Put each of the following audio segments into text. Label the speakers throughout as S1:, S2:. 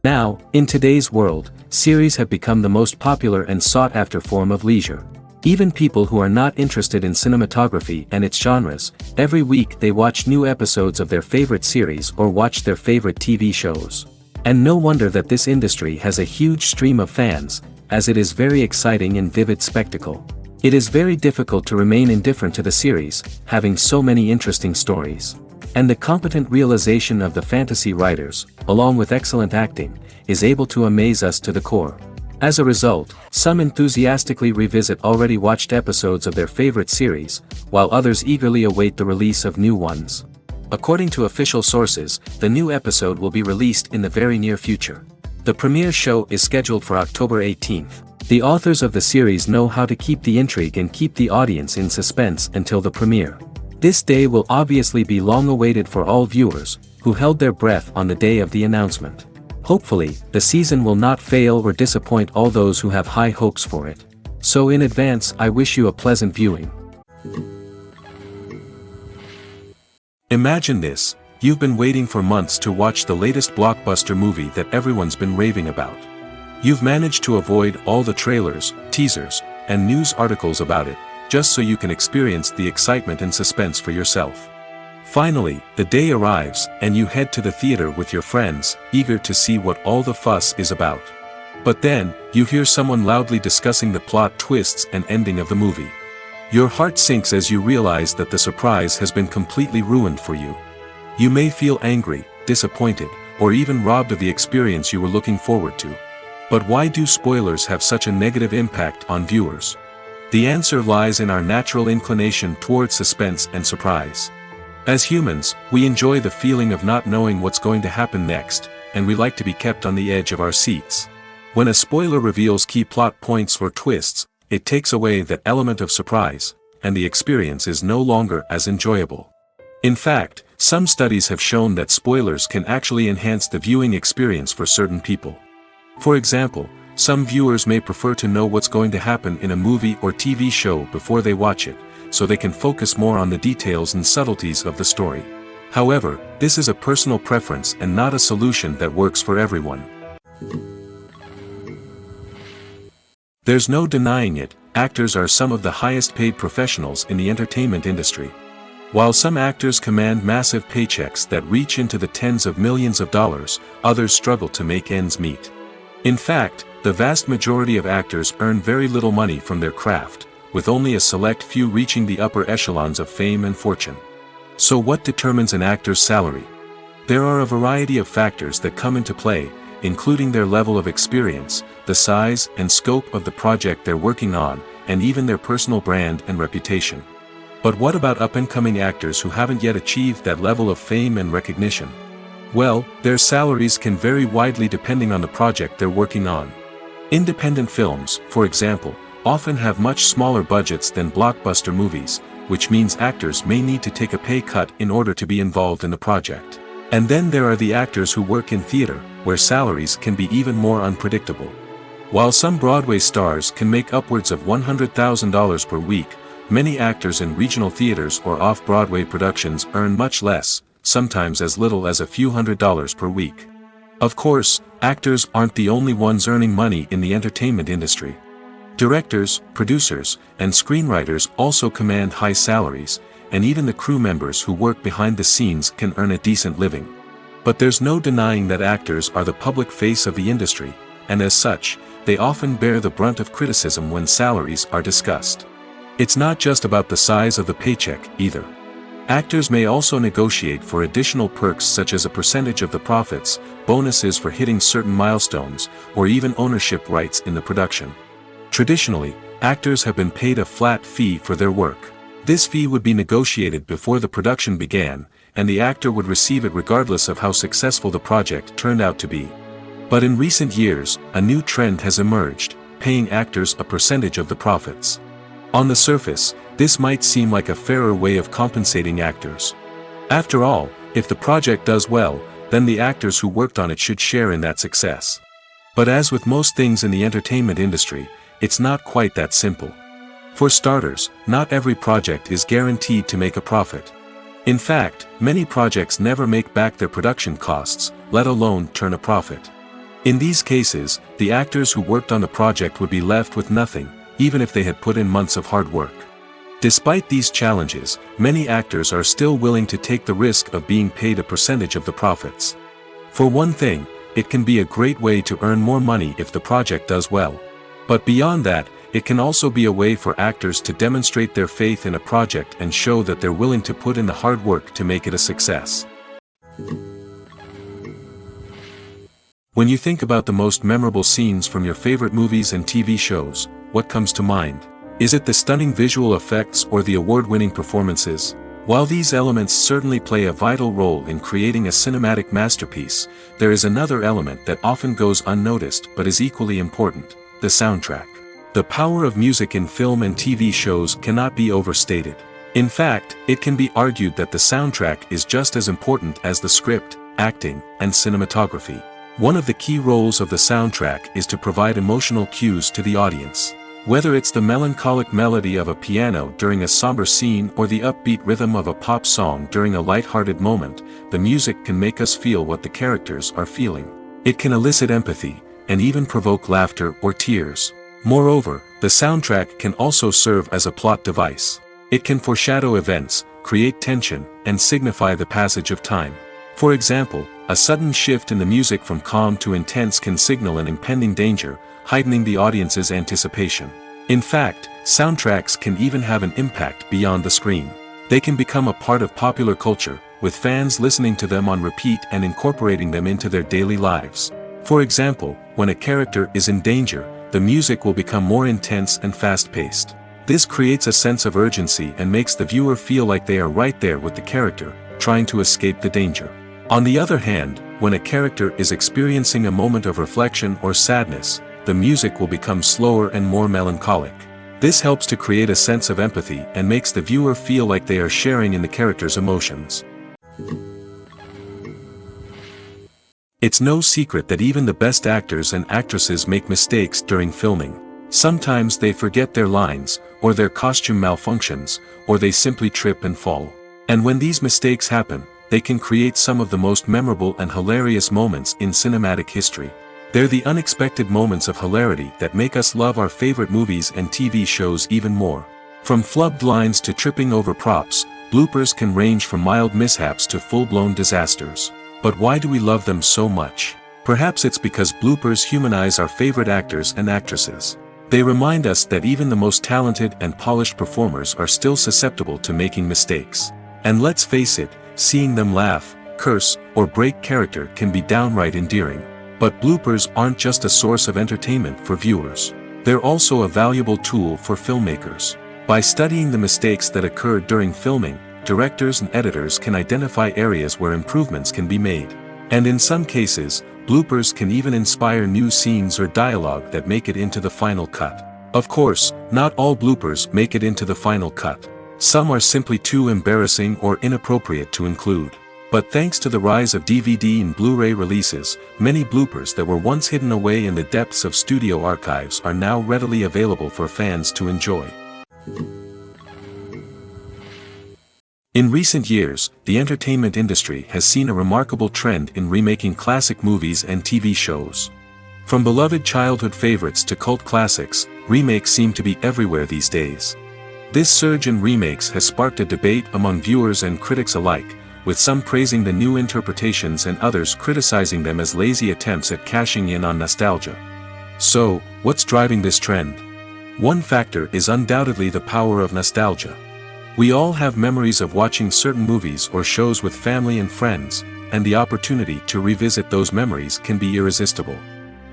S1: Now, in today's world, series have become the most popular and sought-after form of leisure. Even people who are not interested in cinematography and its genres, every week they watch new episodes of their favorite series or watch their favorite TV shows. And no wonder that this industry has a huge stream of fans, as it is very exciting and vivid spectacle. It is very difficult to remain indifferent to the series, having so many interesting stories. And the competent realization of the fantasy writers, along with excellent acting, is able to amaze us to the core. As a result, some enthusiastically revisit already watched episodes of their favorite series, while others eagerly await the release of new ones. According to official sources, the new episode will be released in the very near future. The premiere show is scheduled for October 18th. The authors of the series know how to keep the intrigue and keep the audience in suspense until the premiere. This day will obviously be long awaited for all viewers, who held their breath on the day of the announcement. Hopefully, the season will not fail or disappoint all those who have high hopes for it. So in advance, I wish you a pleasant viewing. Imagine this, you've been waiting for months to watch the latest blockbuster movie that everyone's been raving about. You've managed to avoid all the trailers, teasers, and news articles about it, just so you can experience the excitement and suspense for yourself. Finally, the day arrives, and you head to the theater with your friends, eager to see what all the fuss is about. But then, you hear someone loudly discussing the plot twists and ending of the movie. Your heart sinks as you realize that the surprise has been completely ruined for you. You may feel angry, disappointed, or even robbed of the experience you were looking forward to. But why do spoilers have such a negative impact on viewers? The answer lies in our natural inclination toward suspense and surprise. As humans, we enjoy the feeling of not knowing what's going to happen next, and we like to be kept on the edge of our seats. When a spoiler reveals key plot points or twists, it takes away that element of surprise, and the experience is no longer as enjoyable. In fact, some studies have shown that spoilers can actually enhance the viewing experience for certain people. For example, some viewers may prefer to know what's going to happen in a movie or TV show before they watch it, so they can focus more on the details and subtleties of the story. However, this is a personal preference and not a solution that works for everyone. There's no denying it, actors are some of the highest paid professionals in the entertainment industry. While some actors command massive paychecks that reach into the tens of millions of dollars, others struggle to make ends meet. In fact, the vast majority of actors earn very little money from their craft, with only a select few reaching the upper echelons of fame and fortune. So what determines an actor's salary? There are a variety of factors that come into play, including their level of experience, the size and scope of the project they're working on, and even their personal brand and reputation. But what about up-and-coming actors who haven't yet achieved that level of fame and recognition? Well, their salaries can vary widely depending on the project they're working on. Independent films, for example, often have much smaller budgets than blockbuster movies, which means actors may need to take a pay cut in order to be involved in the project. And then there are the actors who work in theater, where salaries can be even more unpredictable. While some Broadway stars can make upwards of $100,000 per week, many actors in regional theaters or off-Broadway productions earn much less, sometimes as little as a few $100s per week. Of course, actors aren't the only ones earning money in the entertainment industry. Directors, producers, and screenwriters also command high salaries, and even the crew members who work behind the scenes can earn a decent living. But there's no denying that actors are the public face of the industry, and as such, they often bear the brunt of criticism when salaries are discussed. It's not just about the size of the paycheck, either. Actors may also negotiate for additional perks such as a percentage of the profits, bonuses for hitting certain milestones, or even ownership rights in the production. Traditionally, actors have been paid a flat fee for their work. This fee would be negotiated before the production began, and the actor would receive it regardless of how successful the project turned out to be. But in recent years, a new trend has emerged, paying actors a percentage of the profits. On the surface, this might seem like a fairer way of compensating actors. After all, if the project does well, then the actors who worked on it should share in that success. But as with most things in the entertainment industry, it's not quite that simple. For starters, not every project is guaranteed to make a profit. In fact, many projects never make back their production costs, let alone turn a profit. In these cases, the actors who worked on the project would be left with nothing, even if they had put in months of hard work. Despite these challenges, many actors are still willing to take the risk of being paid a percentage of the profits. For one thing, it can be a great way to earn more money if the project does well. But beyond that, it can also be a way for actors to demonstrate their faith in a project and show that they're willing to put in the hard work to make it a success. When you think about the most memorable scenes from your favorite movies and TV shows, what comes to mind? Is it the stunning visual effects or the award-winning performances? While these elements certainly play a vital role in creating a cinematic masterpiece, there is another element that often goes unnoticed but is equally important: the soundtrack. The power of music in film and TV shows cannot be overstated. In fact, it can be argued that the soundtrack is just as important as the script, acting, and cinematography. One of the key roles of the soundtrack is to provide emotional cues to the audience. Whether it's the melancholic melody of a piano during a somber scene or the upbeat rhythm of a pop song during a light-hearted moment, the music can make us feel what the characters are feeling. It can elicit empathy, and even provoke laughter or tears. Moreover, the soundtrack can also serve as a plot device. It can foreshadow events, create tension, and signify the passage of time. For example, a sudden shift in the music from calm to intense can signal an impending danger, heightening the audience's anticipation. In fact, soundtracks can even have an impact beyond the screen. They can become a part of popular culture, with fans listening to them on repeat and incorporating them into their daily lives. For example, when a character is in danger, the music will become more intense and fast-paced. This creates a sense of urgency and makes the viewer feel like they are right there with the character, trying to escape the danger. On the other hand, when a character is experiencing a moment of reflection or sadness, the music will become slower and more melancholic. This helps to create a sense of empathy and makes the viewer feel like they are sharing in the character's emotions. It's no secret that even the best actors and actresses make mistakes during filming. Sometimes they forget their lines, or their costume malfunctions, or they simply trip and fall. And when these mistakes happen, they can create some of the most memorable and hilarious moments in cinematic history. They're the unexpected moments of hilarity that make us love our favorite movies and TV shows even more. From flubbed lines to tripping over props, bloopers can range from mild mishaps to full-blown disasters. But why do we love them so much? Perhaps it's because bloopers humanize our favorite actors and actresses. They remind us that even the most talented and polished performers are still susceptible to making mistakes. And let's face it, seeing them laugh, curse, or break character can be downright endearing. But bloopers aren't just a source of entertainment for viewers. They're also a valuable tool for filmmakers. By studying the mistakes that occurred during filming, directors and editors can identify areas where improvements can be made. And in some cases, bloopers can even inspire new scenes or dialogue that make it into the final cut. Of course, not all bloopers make it into the final cut. Some are simply too embarrassing or inappropriate to include. But thanks to the rise of DVD and Blu-ray releases, many bloopers that were once hidden away in the depths of studio archives are now readily available for fans to enjoy. In recent years, the entertainment industry has seen a remarkable trend in remaking classic movies and TV shows. From beloved childhood favorites to cult classics, remakes seem to be everywhere these days. This surge in remakes has sparked a debate among viewers and critics alike, with some praising the new interpretations and others criticizing them as lazy attempts at cashing in on nostalgia. So, what's driving this trend? One factor is undoubtedly the power of nostalgia. We all have memories of watching certain movies or shows with family and friends, and the opportunity to revisit those memories can be irresistible.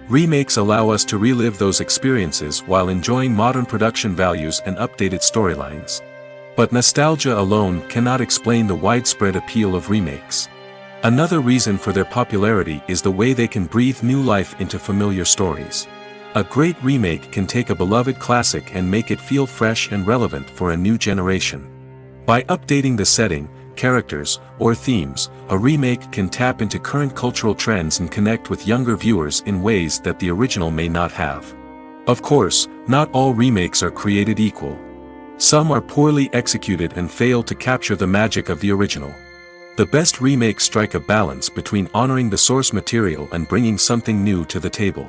S1: Remakes allow us to relive those experiences while enjoying modern production values and updated storylines. But nostalgia alone cannot explain the widespread appeal of remakes. Another reason for their popularity is the way they can breathe new life into familiar stories. A great remake can take a beloved classic and make it feel fresh and relevant for a new generation. By updating the setting, characters, or themes, a remake can tap into current cultural trends and connect with younger viewers in ways that the original may not have. Of course, not all remakes are created equal. Some are poorly executed and fail to capture the magic of the original. The best remakes strike a balance between honoring the source material and bringing something new to the table.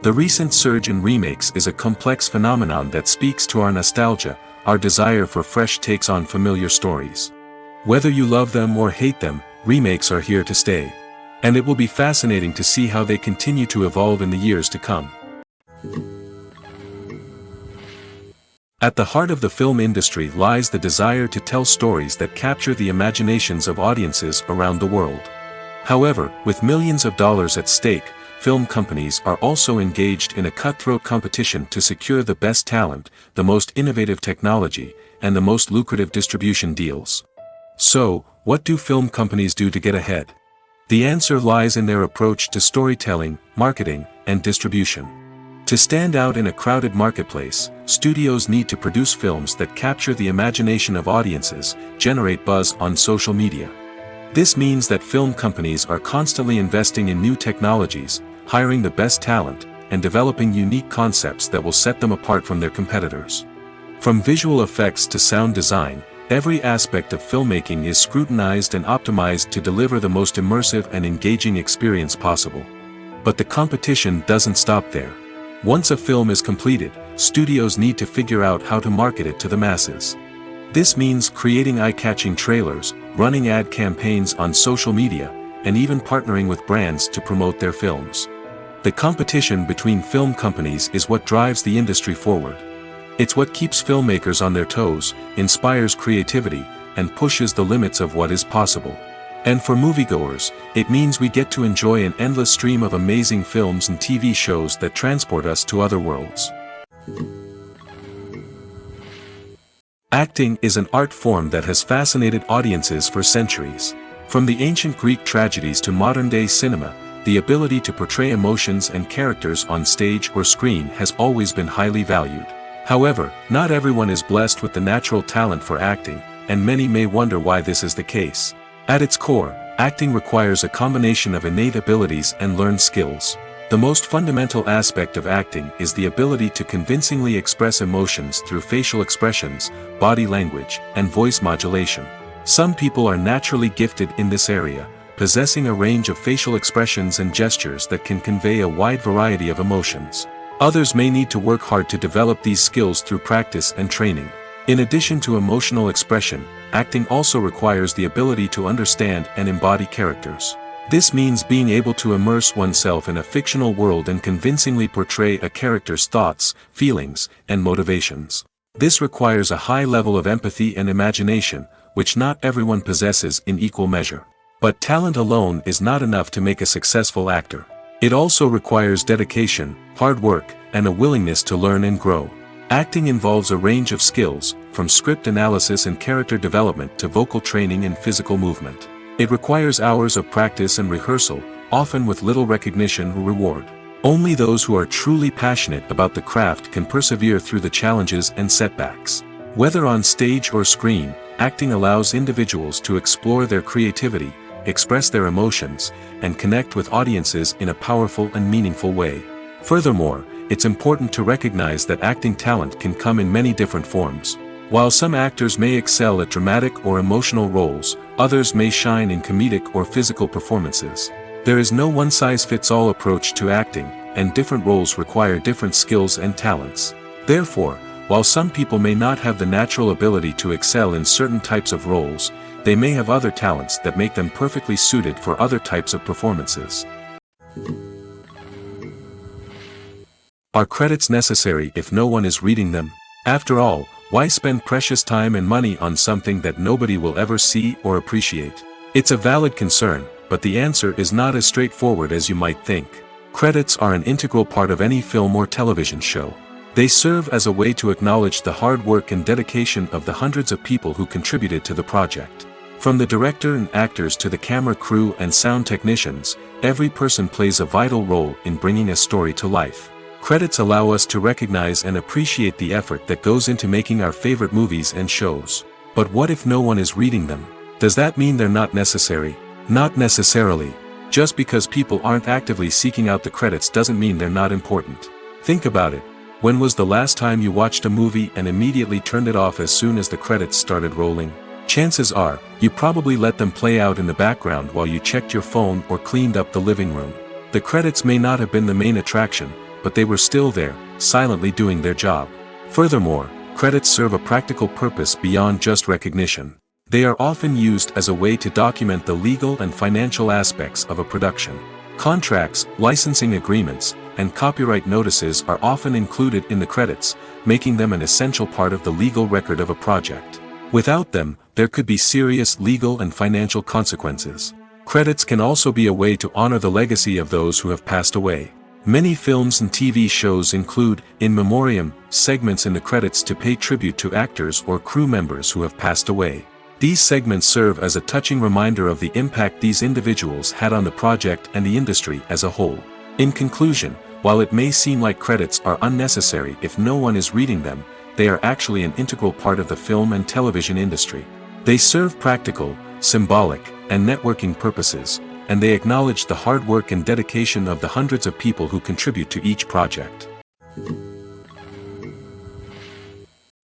S1: The recent surge in remakes is a complex phenomenon that speaks to our nostalgia, our desire for fresh takes on familiar stories. Whether you love them or hate them, remakes are here to stay. And it will be fascinating to see how they continue to evolve in the years to come. At the heart of the film industry lies the desire to tell stories that capture the imaginations of audiences around the world. However, with millions of dollars at stake, film companies are also engaged in a cutthroat competition to secure the best talent, the most innovative technology, and the most lucrative distribution deals. So, what do film companies do to get ahead? The answer lies in their approach to storytelling, marketing, and distribution. To stand out in a crowded marketplace, studios need to produce films that capture the imagination of audiences, generate buzz on social media. This means that film companies are constantly investing in new technologies, hiring the best talent, and developing unique concepts that will set them apart from their competitors. From visual effects to sound design, every aspect of filmmaking is scrutinized and optimized to deliver the most immersive and engaging experience possible. But the competition doesn't stop there. Once a film is completed, studios need to figure out how to market it to the masses. This means creating eye-catching trailers, running ad campaigns on social media, and even partnering with brands to promote their films. The competition between film companies is what drives the industry forward. It's what keeps filmmakers on their toes, inspires creativity, and pushes the limits of what is possible. And for moviegoers, it means we get to enjoy an endless stream of amazing films and TV shows that transport us to other worlds. Acting is an art form that has fascinated audiences for centuries. From the ancient Greek tragedies to modern-day cinema, the ability to portray emotions and characters on stage or screen has always been highly valued. However, not everyone is blessed with the natural talent for acting, and many may wonder why this is the case. At its core, acting requires a combination of innate abilities and learned skills. The most fundamental aspect of acting is the ability to convincingly express emotions through facial expressions, body language, and voice modulation. Some people are naturally gifted in this area, possessing a range of facial expressions and gestures that can convey a wide variety of emotions. Others may need to work hard to develop these skills through practice and training. In addition to emotional expression, acting also requires the ability to understand and embody characters. This means being able to immerse oneself in a fictional world and convincingly portray a character's thoughts, feelings, and motivations. This requires a high level of empathy and imagination, which not everyone possesses in equal measure. But talent alone is not enough to make a successful actor. It also requires dedication, hard work, and a willingness to learn and grow. Acting involves a range of skills, from script analysis and character development to vocal training and physical movement. It requires hours of practice and rehearsal, often with little recognition or reward. Only those who are truly passionate about the craft can persevere through the challenges and setbacks. Whether on stage or screen, acting allows individuals to explore their creativity, express their emotions, and connect with audiences in a powerful and meaningful way. Furthermore, it's important to recognize that acting talent can come in many different forms. While some actors may excel at dramatic or emotional roles, others may shine in comedic or physical performances. There is no one-size-fits-all approach to acting, and different roles require different skills and talents. Therefore, while some people may not have the natural ability to excel in certain types of roles, they may have other talents that make them perfectly suited for other types of performances. Are credits necessary if no one is reading them? After all, why spend precious time and money on something that nobody will ever see or appreciate? It's a valid concern, but the answer is not as straightforward as you might think. Credits are an integral part of any film or television show. They serve as a way to acknowledge the hard work and dedication of the hundreds of people who contributed to the project. From the director and actors to the camera crew and sound technicians, every person plays a vital role in bringing a story to life. Credits allow us to recognize and appreciate the effort that goes into making our favorite movies and shows. But what if no one is reading them? Does that mean they're not necessary? Not necessarily. Just because people aren't actively seeking out the credits doesn't mean they're not important. Think about it. When was the last time you watched a movie and immediately turned it off as soon as the credits started rolling? Chances are, you probably let them play out in the background while you checked your phone or cleaned up the living room. The credits may not have been the main attraction, but they were still there, silently doing their job. Furthermore, credits serve a practical purpose beyond just recognition. They are often used as a way to document the legal and financial aspects of a production. Contracts, licensing agreements, and copyright notices are often included in the credits, making them an essential part of the legal record of a project. Without them, there could be serious legal and financial consequences. Credits can also be a way to honor the legacy of those who have passed away. Many films and TV shows include, in memoriam, segments in the credits to pay tribute to actors or crew members who have passed away. These segments serve as a touching reminder of the impact these individuals had on the project and the industry as a whole. In conclusion, while it may seem like credits are unnecessary if no one is reading them, they are actually an integral part of the film and television industry. They serve practical, symbolic, and networking purposes, and they acknowledge the hard work and dedication of the hundreds of people who contribute to each project.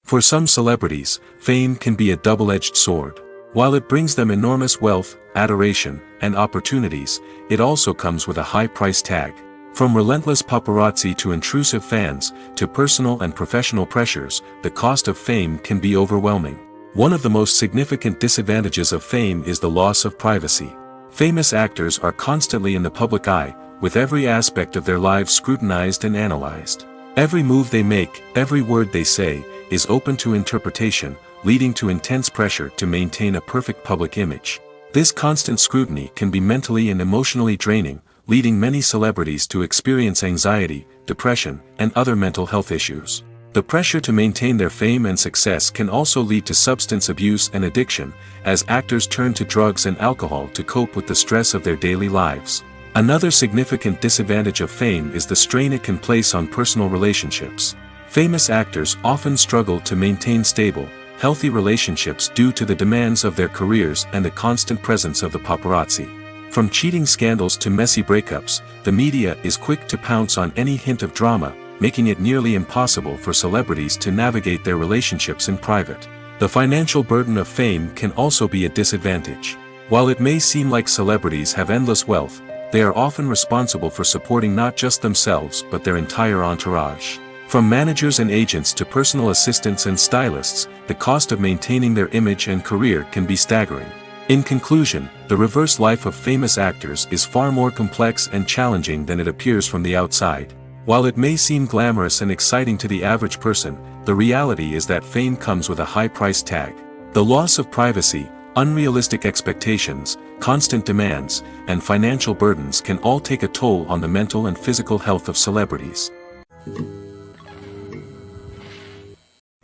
S1: For some celebrities, fame can be a double-edged sword. While it brings them enormous wealth, adoration, and opportunities, it also comes with a high price tag. From relentless paparazzi to intrusive fans, to personal and professional pressures, the cost of fame can be overwhelming. One of the most significant disadvantages of fame is the loss of privacy. Famous actors are constantly in the public eye, with every aspect of their lives scrutinized and analyzed. Every move they make, every word they say, is open to interpretation, leading to intense pressure to maintain a perfect public image. This constant scrutiny can be mentally and emotionally draining, leading many celebrities to experience anxiety, depression, and other mental health issues. The pressure to maintain their fame and success can also lead to substance abuse and addiction, as actors turn to drugs and alcohol to cope with the stress of their daily lives. Another significant disadvantage of fame is the strain it can place on personal relationships. Famous actors often struggle to maintain stable, healthy relationships due to the demands of their careers and the constant presence of the paparazzi. From cheating scandals to messy breakups, the media is quick to pounce on any hint of drama, making it nearly impossible for celebrities to navigate their relationships in private. The financial burden of fame can also be a disadvantage. While it may seem like celebrities have endless wealth, they are often responsible for supporting not just themselves but their entire entourage. From managers and agents to personal assistants and stylists, the cost of maintaining their image and career can be staggering. In conclusion, the reverse life of famous actors is far more complex and challenging than it appears from the outside. While it may seem glamorous and exciting to the average person, the reality is that fame comes with a high price tag. The loss of privacy, unrealistic expectations, constant demands, and financial burdens can all take a toll on the mental and physical health of celebrities.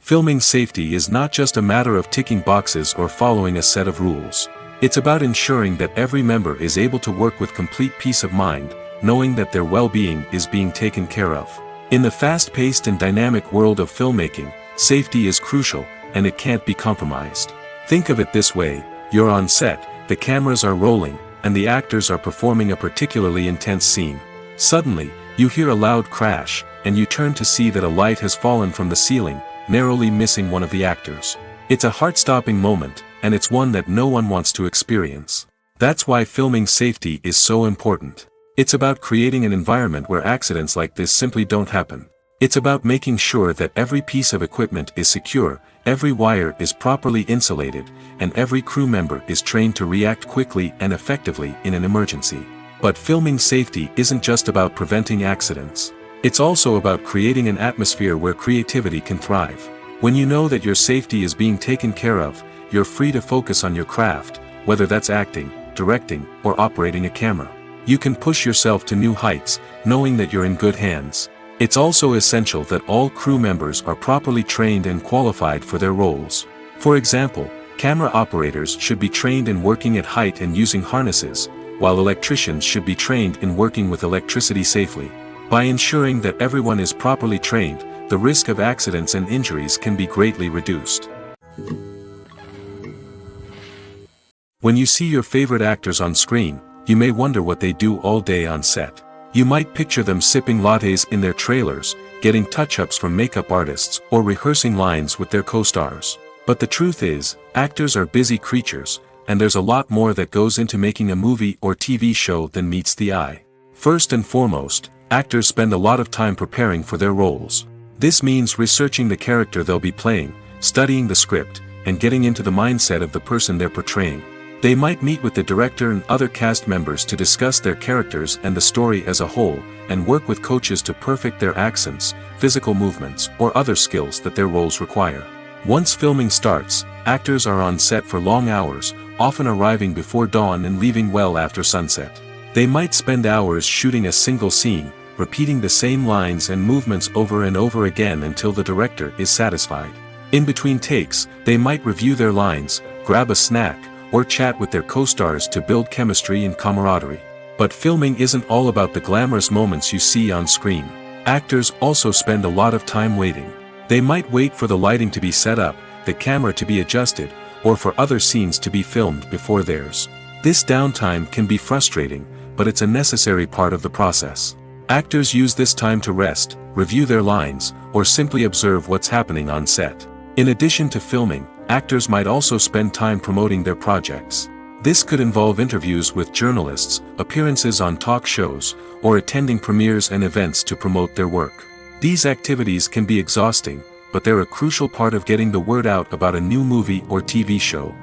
S1: Filming safety is not just a matter of ticking boxes or following a set of rules. It's about ensuring that every member is able to work with complete peace of mind, knowing that their well-being is being taken care of. In the fast-paced and dynamic world of filmmaking, safety is crucial, and it can't be compromised. Think of it this way: you're on set, the cameras are rolling, and the actors are performing a particularly intense scene. Suddenly, you hear a loud crash, and you turn to see that a light has fallen from the ceiling, narrowly missing one of the actors. It's a heart-stopping moment, and it's one that no one wants to experience. That's why filming safety is so important. It's about creating an environment where accidents like this simply don't happen. It's about making sure that every piece of equipment is secure, every wire is properly insulated, and every crew member is trained to react quickly and effectively in an emergency. But filming safety isn't just about preventing accidents. It's also about creating an atmosphere where creativity can thrive. When you know that your safety is being taken care of, you're free to focus on your craft, whether that's acting, directing, or operating a camera. You can push yourself to new heights, knowing that you're in good hands. It's also essential that all crew members are properly trained and qualified for their roles. For example, camera operators should be trained in working at height and using harnesses, while electricians should be trained in working with electricity safely. By ensuring that everyone is properly trained, the risk of accidents and injuries can be greatly reduced. When you see your favorite actors on screen, you may wonder what they do all day on set. You might picture them sipping lattes in their trailers, getting touch-ups from makeup artists, or rehearsing lines with their co-stars. But the truth is, actors are busy creatures, and there's a lot more that goes into making a movie or TV show than meets the eye. First and foremost, actors spend a lot of time preparing for their roles. This means researching the character they'll be playing, studying the script, and getting into the mindset of the person they're portraying. They might meet with the director and other cast members to discuss their characters and the story as a whole, and work with coaches to perfect their accents, physical movements, or other skills that their roles require. Once filming starts, actors are on set for long hours, often arriving before dawn and leaving well after sunset. They might spend hours shooting a single scene, repeating the same lines and movements over and over again until the director is satisfied. In between takes, they might review their lines, grab a snack, or chat with their co-stars to build chemistry and camaraderie. But filming isn't all about the glamorous moments you see on screen. Actors also spend a lot of time waiting. They might wait for the lighting to be set up, the camera to be adjusted, or for other scenes to be filmed before theirs. This downtime can be frustrating, but it's a necessary part of the process. Actors use this time to rest, review their lines, or simply observe what's happening on set. In addition to filming, actors might also spend time promoting their projects. This could involve interviews with journalists, appearances on talk shows, or attending premieres and events to promote their work. These activities can be exhausting, but they're a crucial part of getting the word out about a new movie or TV show.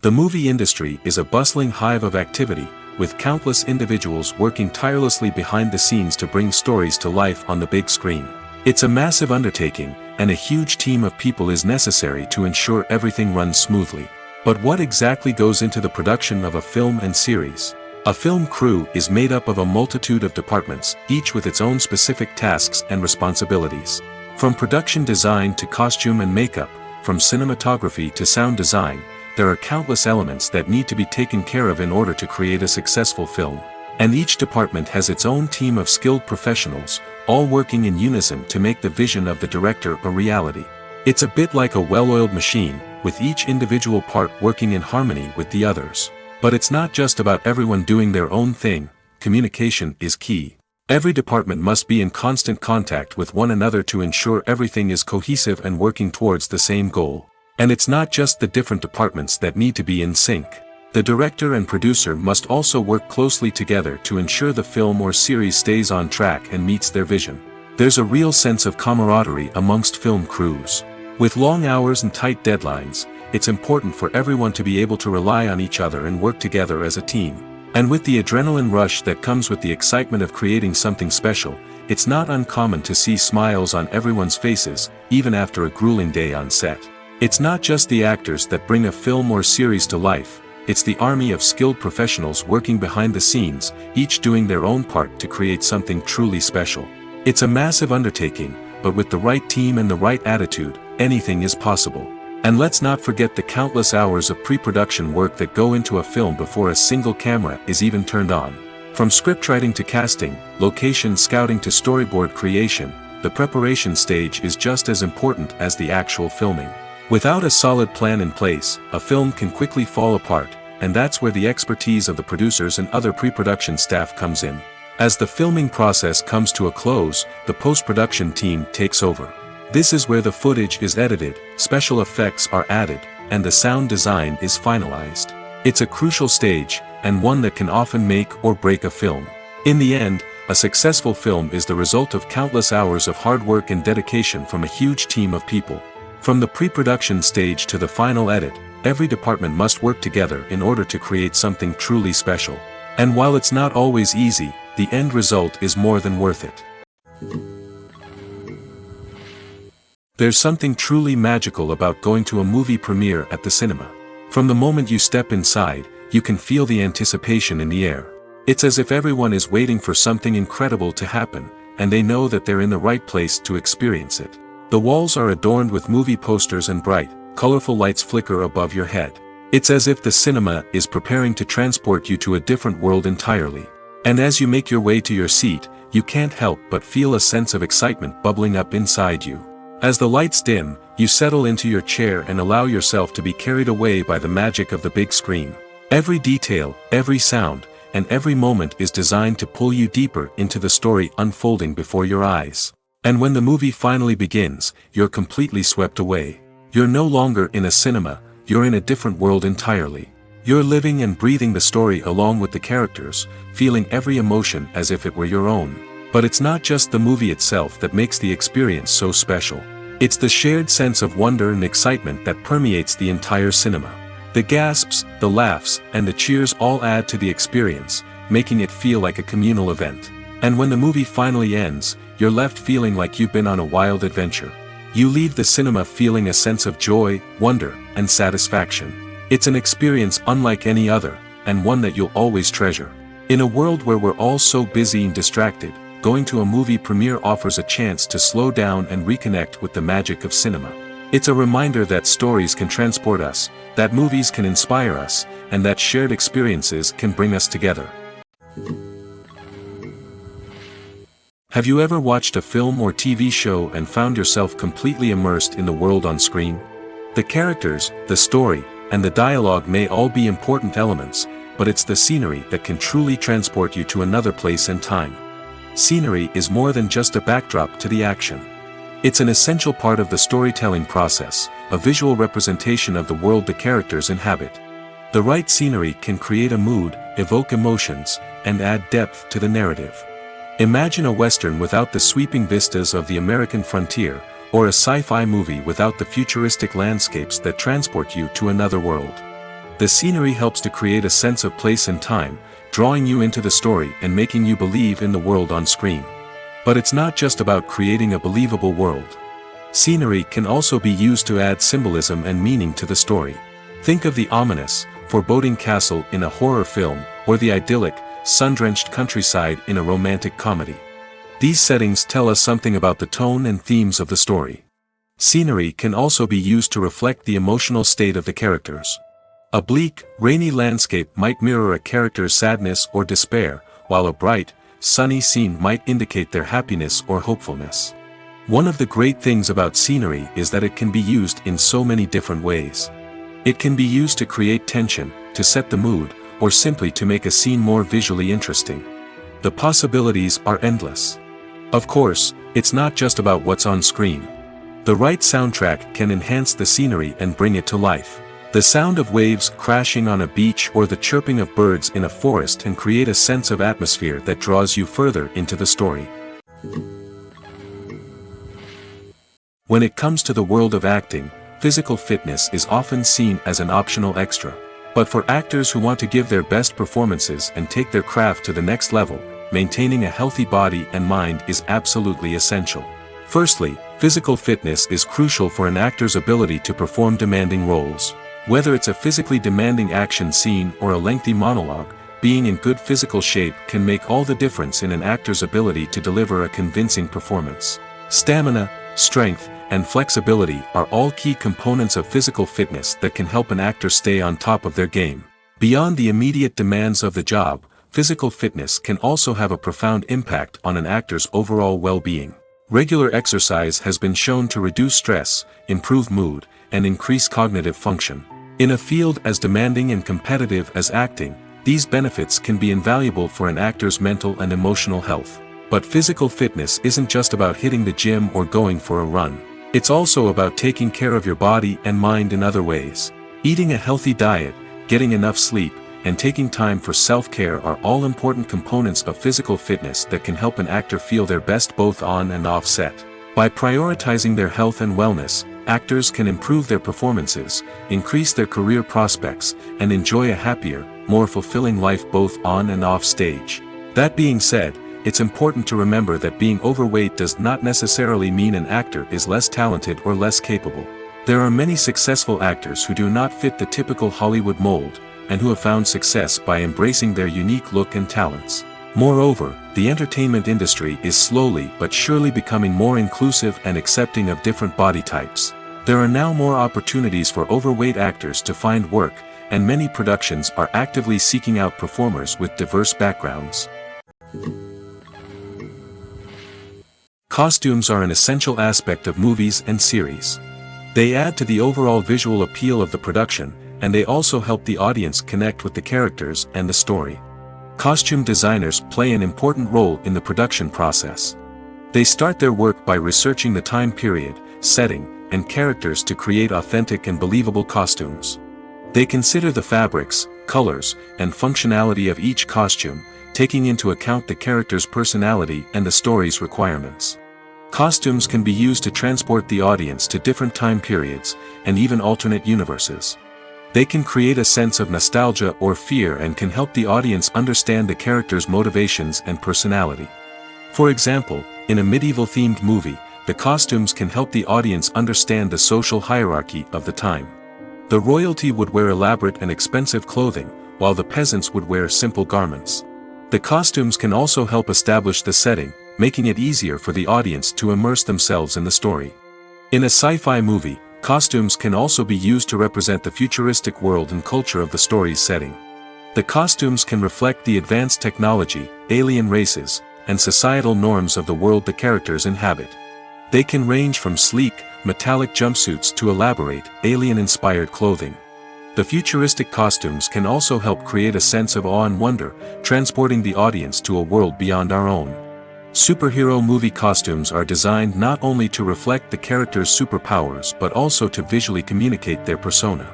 S1: The movie industry is a bustling hive of activity, with countless individuals working tirelessly behind the scenes to bring stories to life on the big screen. It's a massive undertaking, and a huge team of people is necessary to ensure everything runs smoothly. But what exactly goes into the production of a film and series? A film crew is made up of a multitude of departments, each with its own specific tasks and responsibilities. From production design to costume and makeup, from cinematography to sound design, there are countless elements that need to be taken care of in order to create a successful film. And each department has its own team of skilled professionals, all working in unison to make the vision of the director a reality. It's a bit like a well-oiled machine, with each individual part working in harmony with the others. But it's not just about everyone doing their own thing. Communication is key. Every department must be in constant contact with one another to ensure everything is cohesive and working towards the same goal. And it's not just the different departments that need to be in sync. The director and producer must also work closely together to ensure the film or series stays on track and meets their vision. There's a real sense of camaraderie amongst film crews. With long hours and tight deadlines, it's important for everyone to be able to rely on each other and work together as a team. And with the adrenaline rush that comes with the excitement of creating something special, it's not uncommon to see smiles on everyone's faces, even after a grueling day on set. It's not just the actors that bring a film or series to life. It's the army of skilled professionals working behind the scenes, each doing their own part to create something truly special. It's a massive undertaking, but with the right team and the right attitude, anything is possible. And let's not forget the countless hours of pre-production work that go into a film before a single camera is even turned on. From scriptwriting to casting, location scouting to storyboard creation, the preparation stage is just as important as the actual filming. Without a solid plan in place, a film can quickly fall apart, and that's where the expertise of the producers and other pre-production staff comes in. As the filming process comes to a close, the post-production team takes over. This is where the footage is edited, special effects are added, and the sound design is finalized. It's a crucial stage, and one that can often make or break a film. In the end, a successful film is the result of countless hours of hard work and dedication from a huge team of people. From the pre-production stage to the final edit, every department must work together in order to create something truly special. And while it's not always easy, the end result is more than worth it. There's something truly magical about going to a movie premiere at the cinema. From the moment you step inside, you can feel the anticipation in the air. It's as if everyone is waiting for something incredible to happen, and they know that they're in the right place to experience it. The walls are adorned with movie posters and bright, colorful lights flicker above your head. It's as if the cinema is preparing to transport you to a different world entirely. And as you make your way to your seat, you can't help but feel a sense of excitement bubbling up inside you. As the lights dim, you settle into your chair and allow yourself to be carried away by the magic of the big screen. Every detail, every sound, and every moment is designed to pull you deeper into the story unfolding before your eyes. And when the movie finally begins, you're completely swept away. You're no longer in a cinema, you're in a different world entirely. You're living and breathing the story along with the characters, feeling every emotion as if it were your own. But it's not just the movie itself that makes the experience so special. It's the shared sense of wonder and excitement that permeates the entire cinema. The gasps, the laughs, and the cheers all add to the experience, making it feel like a communal event. And when the movie finally ends, you're left feeling like you've been on a wild adventure. You leave the cinema feeling a sense of joy, wonder, and satisfaction. It's an experience unlike any other, and one that you'll always treasure. In a world where we're all so busy and distracted, going to a movie premiere offers a chance to slow down and reconnect with the magic of cinema. It's a reminder that stories can transport us, that movies can inspire us, and that shared experiences can bring us together. Have you ever watched a film or TV show and found yourself completely immersed in the world on screen? The characters, the story, and the dialogue may all be important elements, but it's the scenery that can truly transport you to another place and time. Scenery is more than just a backdrop to the action. It's an essential part of the storytelling process, a visual representation of the world the characters inhabit. The right scenery can create a mood, evoke emotions, and add depth to the narrative. Imagine a Western without the sweeping vistas of the American frontier, or a sci-fi movie without the futuristic landscapes that transport you to another world. The scenery helps to create a sense of place and time, drawing you into the story and making you believe in the world on screen. But it's not just about creating a believable world. Scenery can also be used to add symbolism and meaning to the story. Think of the ominous, foreboding castle in a horror film, or the idyllic, sun-drenched countryside in a romantic comedy. These settings tell us something about the tone and themes of the story. Scenery can also be used to reflect the emotional state of the characters. A bleak, rainy landscape might mirror a character's sadness or despair, while a bright, sunny scene might indicate their happiness or hopefulness. One of the great things about scenery is that it can be used in so many different ways. It can be used to create tension, to set the mood, or simply to make a scene more visually interesting. The possibilities are endless. Of course, it's not just about what's on screen. The right soundtrack can enhance the scenery and bring it to life. The sound of waves crashing on a beach or the chirping of birds in a forest can create a sense of atmosphere that draws you further into the story. When it comes to the world of acting, physical fitness is often seen as an optional extra. But for actors who want to give their best performances and take their craft to the next level, maintaining a healthy body and mind is absolutely essential. Firstly, physical fitness is crucial for an actor's ability to perform demanding roles. Whether it's a physically demanding action scene or a lengthy monologue, being in good physical shape can make all the difference in an actor's ability to deliver a convincing performance. Stamina, strength, and flexibility are all key components of physical fitness that can help an actor stay on top of their game. Beyond the immediate demands of the job, physical fitness can also have a profound impact on an actor's overall well-being. Regular exercise has been shown to reduce stress, improve mood, and increase cognitive function. In a field as demanding and competitive as acting, these benefits can be invaluable for an actor's mental and emotional health. But physical fitness isn't just about hitting the gym or going for a run. It's also about taking care of your body and mind in other ways. Eating a healthy diet, getting enough sleep, and taking time for self-care are all important components of physical fitness that can help an actor feel their best both on and off set. By prioritizing their health and wellness, actors can improve their performances, increase their career prospects, and enjoy a happier, more fulfilling life both on and off stage. That being said, it's important to remember that being overweight does not necessarily mean an actor is less talented or less capable. There are many successful actors who do not fit the typical Hollywood mold, and who have found success by embracing their unique look and talents. Moreover, the entertainment industry is slowly but surely becoming more inclusive and accepting of different body types. There are now more opportunities for overweight actors to find work, and many productions are actively seeking out performers with diverse backgrounds. Costumes are an essential aspect of movies and series. They add to the overall visual appeal of the production, and they also help the audience connect with the characters and the story. Costume designers play an important role in the production process. They start their work by researching the time period, setting, and characters to create authentic and believable costumes. They consider the fabrics, colors, and functionality of each costume, taking into account the character's personality and the story's requirements. Costumes can be used to transport the audience to different time periods, and even alternate universes. They can create a sense of nostalgia or fear and can help the audience understand the character's motivations and personality. For example, in a medieval-themed movie, the costumes can help the audience understand the social hierarchy of the time. The royalty would wear elaborate and expensive clothing, while the peasants would wear simple garments. The costumes can also help establish the setting, making it easier for the audience to immerse themselves in the story. In a sci-fi movie, costumes can also be used to represent the futuristic world and culture of the story's setting. The costumes can reflect the advanced technology, alien races, and societal norms of the world the characters inhabit. They can range from sleek, metallic jumpsuits to elaborate, alien-inspired clothing. The futuristic costumes can also help create a sense of awe and wonder, transporting the audience to a world beyond our own. Superhero movie costumes are designed not only to reflect the character's superpowers but also to visually communicate their persona.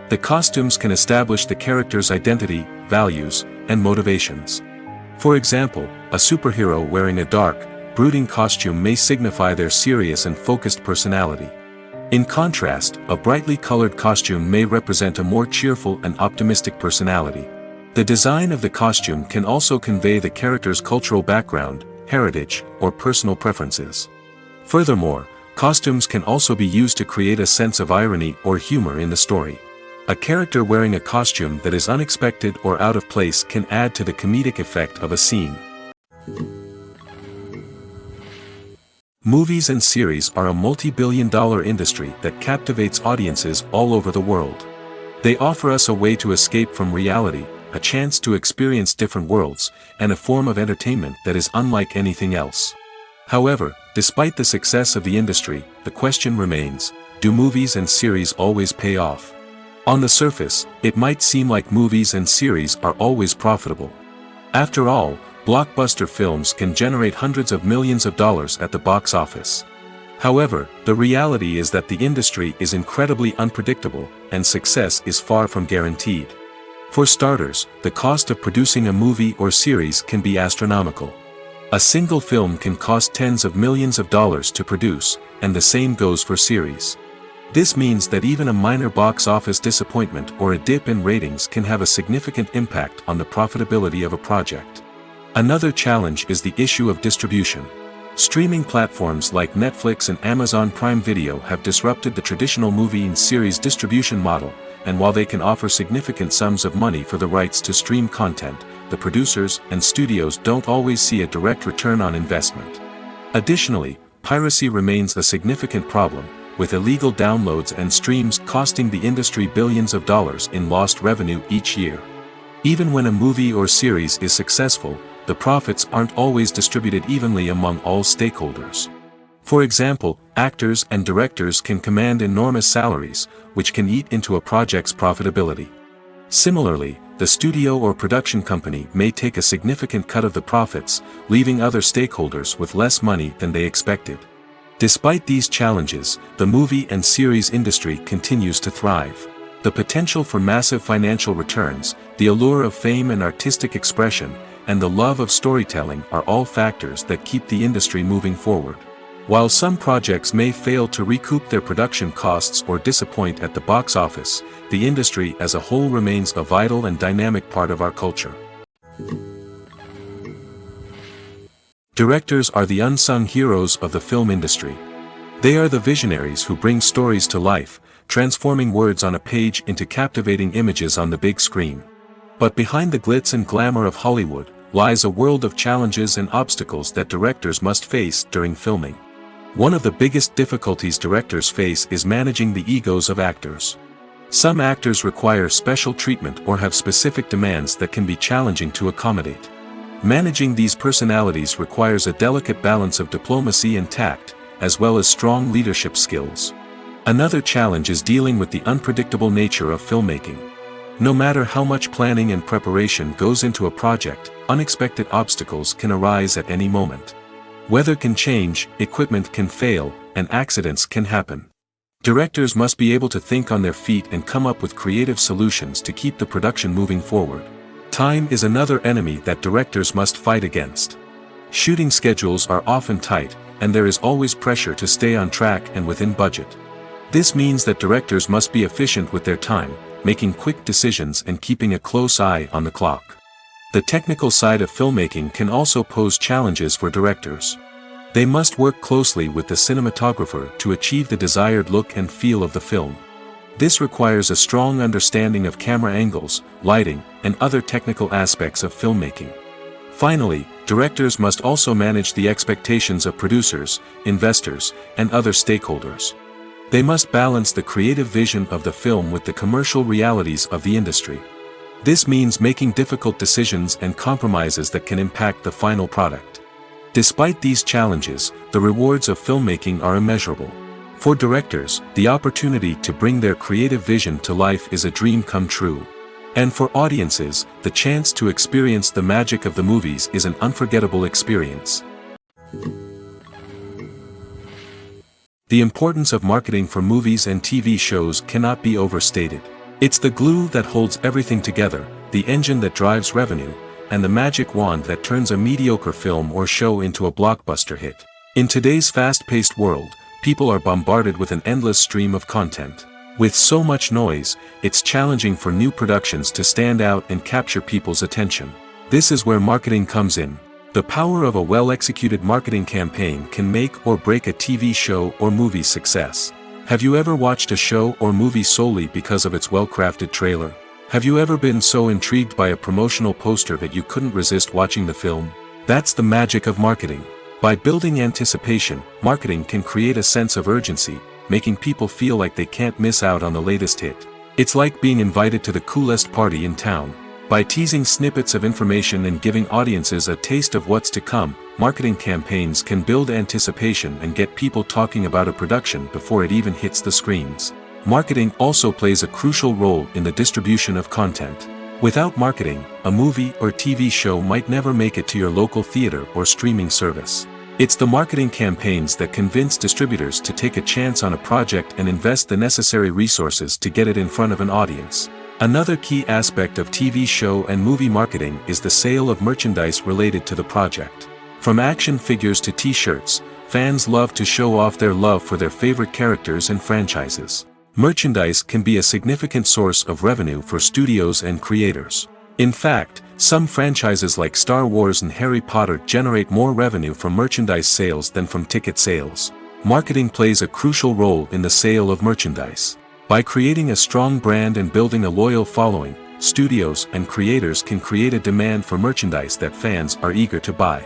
S1: The costumes can establish the character's identity, values, and motivations. For example, a superhero wearing a dark, brooding costume may signify their serious and focused personality. In contrast, a brightly colored costume may represent a more cheerful and optimistic personality. The design of the costume can also convey the character's cultural background, heritage, or personal preferences. Furthermore, costumes can also be used to create a sense of irony or humor in the story. A character wearing a costume that is unexpected or out of place can add to the comedic effect of a scene. Movies and series are a multi-billion-dollar industry that captivates audiences all over the world. They offer us a way to escape from reality, a chance to experience different worlds, and a form of entertainment that is unlike anything else. However, despite the success of the industry, the question remains, do movies and series always pay off? On the surface, it might seem like movies and series are always profitable. After all, blockbuster films can generate hundreds of millions of dollars at the box office. However, the reality is that the industry is incredibly unpredictable, and success is far from guaranteed. For starters, the cost of producing a movie or series can be astronomical. A single film can cost tens of millions of dollars to produce, and the same goes for series. This means that even a minor box office disappointment or a dip in ratings can have a significant impact on the profitability of a project. Another challenge is the issue of distribution. Streaming platforms like Netflix and Amazon Prime Video have disrupted the traditional movie and series distribution model, and while they can offer significant sums of money for the rights to stream content, the producers and studios don't always see a direct return on investment. Additionally, piracy remains a significant problem, with illegal downloads and streams costing the industry billions of dollars in lost revenue each year. Even when a movie or series is successful, the profits aren't always distributed evenly among all stakeholders. For example, actors and directors can command enormous salaries, which can eat into a project's profitability. Similarly, the studio or production company may take a significant cut of the profits, leaving other stakeholders with less money than they expected. Despite these challenges, the movie and series industry continues to thrive. The potential for massive financial returns, the allure of fame and artistic expression, and the love of storytelling are all factors that keep the industry moving forward. While some projects may fail to recoup their production costs or disappoint at the box office, the industry as a whole remains a vital and dynamic part of our culture. Directors are the unsung heroes of the film industry. They are the visionaries who bring stories to life, transforming words on a page into captivating images on the big screen. But behind the glitz and glamour of Hollywood lies a world of challenges and obstacles that directors must face during filming. One of the biggest difficulties directors face is managing the egos of actors. Some actors require special treatment or have specific demands that can be challenging to accommodate. Managing these personalities requires a delicate balance of diplomacy and tact, as well as strong leadership skills. Another challenge is dealing with the unpredictable nature of filmmaking. No matter how much planning and preparation goes into a project, unexpected obstacles can arise at any moment. Weather can change, equipment can fail, and accidents can happen. Directors must be able to think on their feet and come up with creative solutions to keep the production moving forward. Time is another enemy that directors must fight against. Shooting schedules are often tight, and there is always pressure to stay on track and within budget. This means that directors must be efficient with their time, making quick decisions and keeping a close eye on the clock. The technical side of filmmaking can also pose challenges for directors. They must work closely with the cinematographer to achieve the desired look and feel of the film. This requires a strong understanding of camera angles, lighting, and other technical aspects of filmmaking. Finally, directors must also manage the expectations of producers, investors, and other stakeholders. They must balance the creative vision of the film with the commercial realities of the industry. This means making difficult decisions and compromises that can impact the final product. Despite these challenges, the rewards of filmmaking are immeasurable. For directors, the opportunity to bring their creative vision to life is a dream come true. And for audiences, the chance to experience the magic of the movies is an unforgettable experience. The importance of marketing for movies and TV shows cannot be overstated. It's the glue that holds everything together, the engine that drives revenue, and the magic wand that turns a mediocre film or show into a blockbuster hit. In today's fast-paced world, people are bombarded with an endless stream of content. With so much noise, it's challenging for new productions to stand out and capture people's attention. This is where marketing comes in. The power of a well-executed marketing campaign can make or break a TV show or movie's success. Have you ever watched a show or movie solely because of its well-crafted trailer? Have you ever been so intrigued by a promotional poster that you couldn't resist watching the film? That's the magic of marketing. By building anticipation, marketing can create a sense of urgency, making people feel like they can't miss out on the latest hit. It's like being invited to the coolest party in town. By teasing snippets of information and giving audiences a taste of what's to come, marketing campaigns can build anticipation and get people talking about a production before it even hits the screens. Marketing also plays a crucial role in the distribution of content. Without marketing, a movie or TV show might never make it to your local theater or streaming service. It's the marketing campaigns that convince distributors to take a chance on a project and invest the necessary resources to get it in front of an audience. Another key aspect of TV show and movie marketing is the sale of merchandise related to the project. From action figures to t-shirts, fans love to show off their love for their favorite characters and franchises. Merchandise can be a significant source of revenue for studios and creators. In fact, some franchises like Star Wars and Harry Potter generate more revenue from merchandise sales than from ticket sales. Marketing plays a crucial role in the sale of merchandise. By creating a strong brand and building a loyal following, studios and creators can create a demand for merchandise that fans are eager to buy.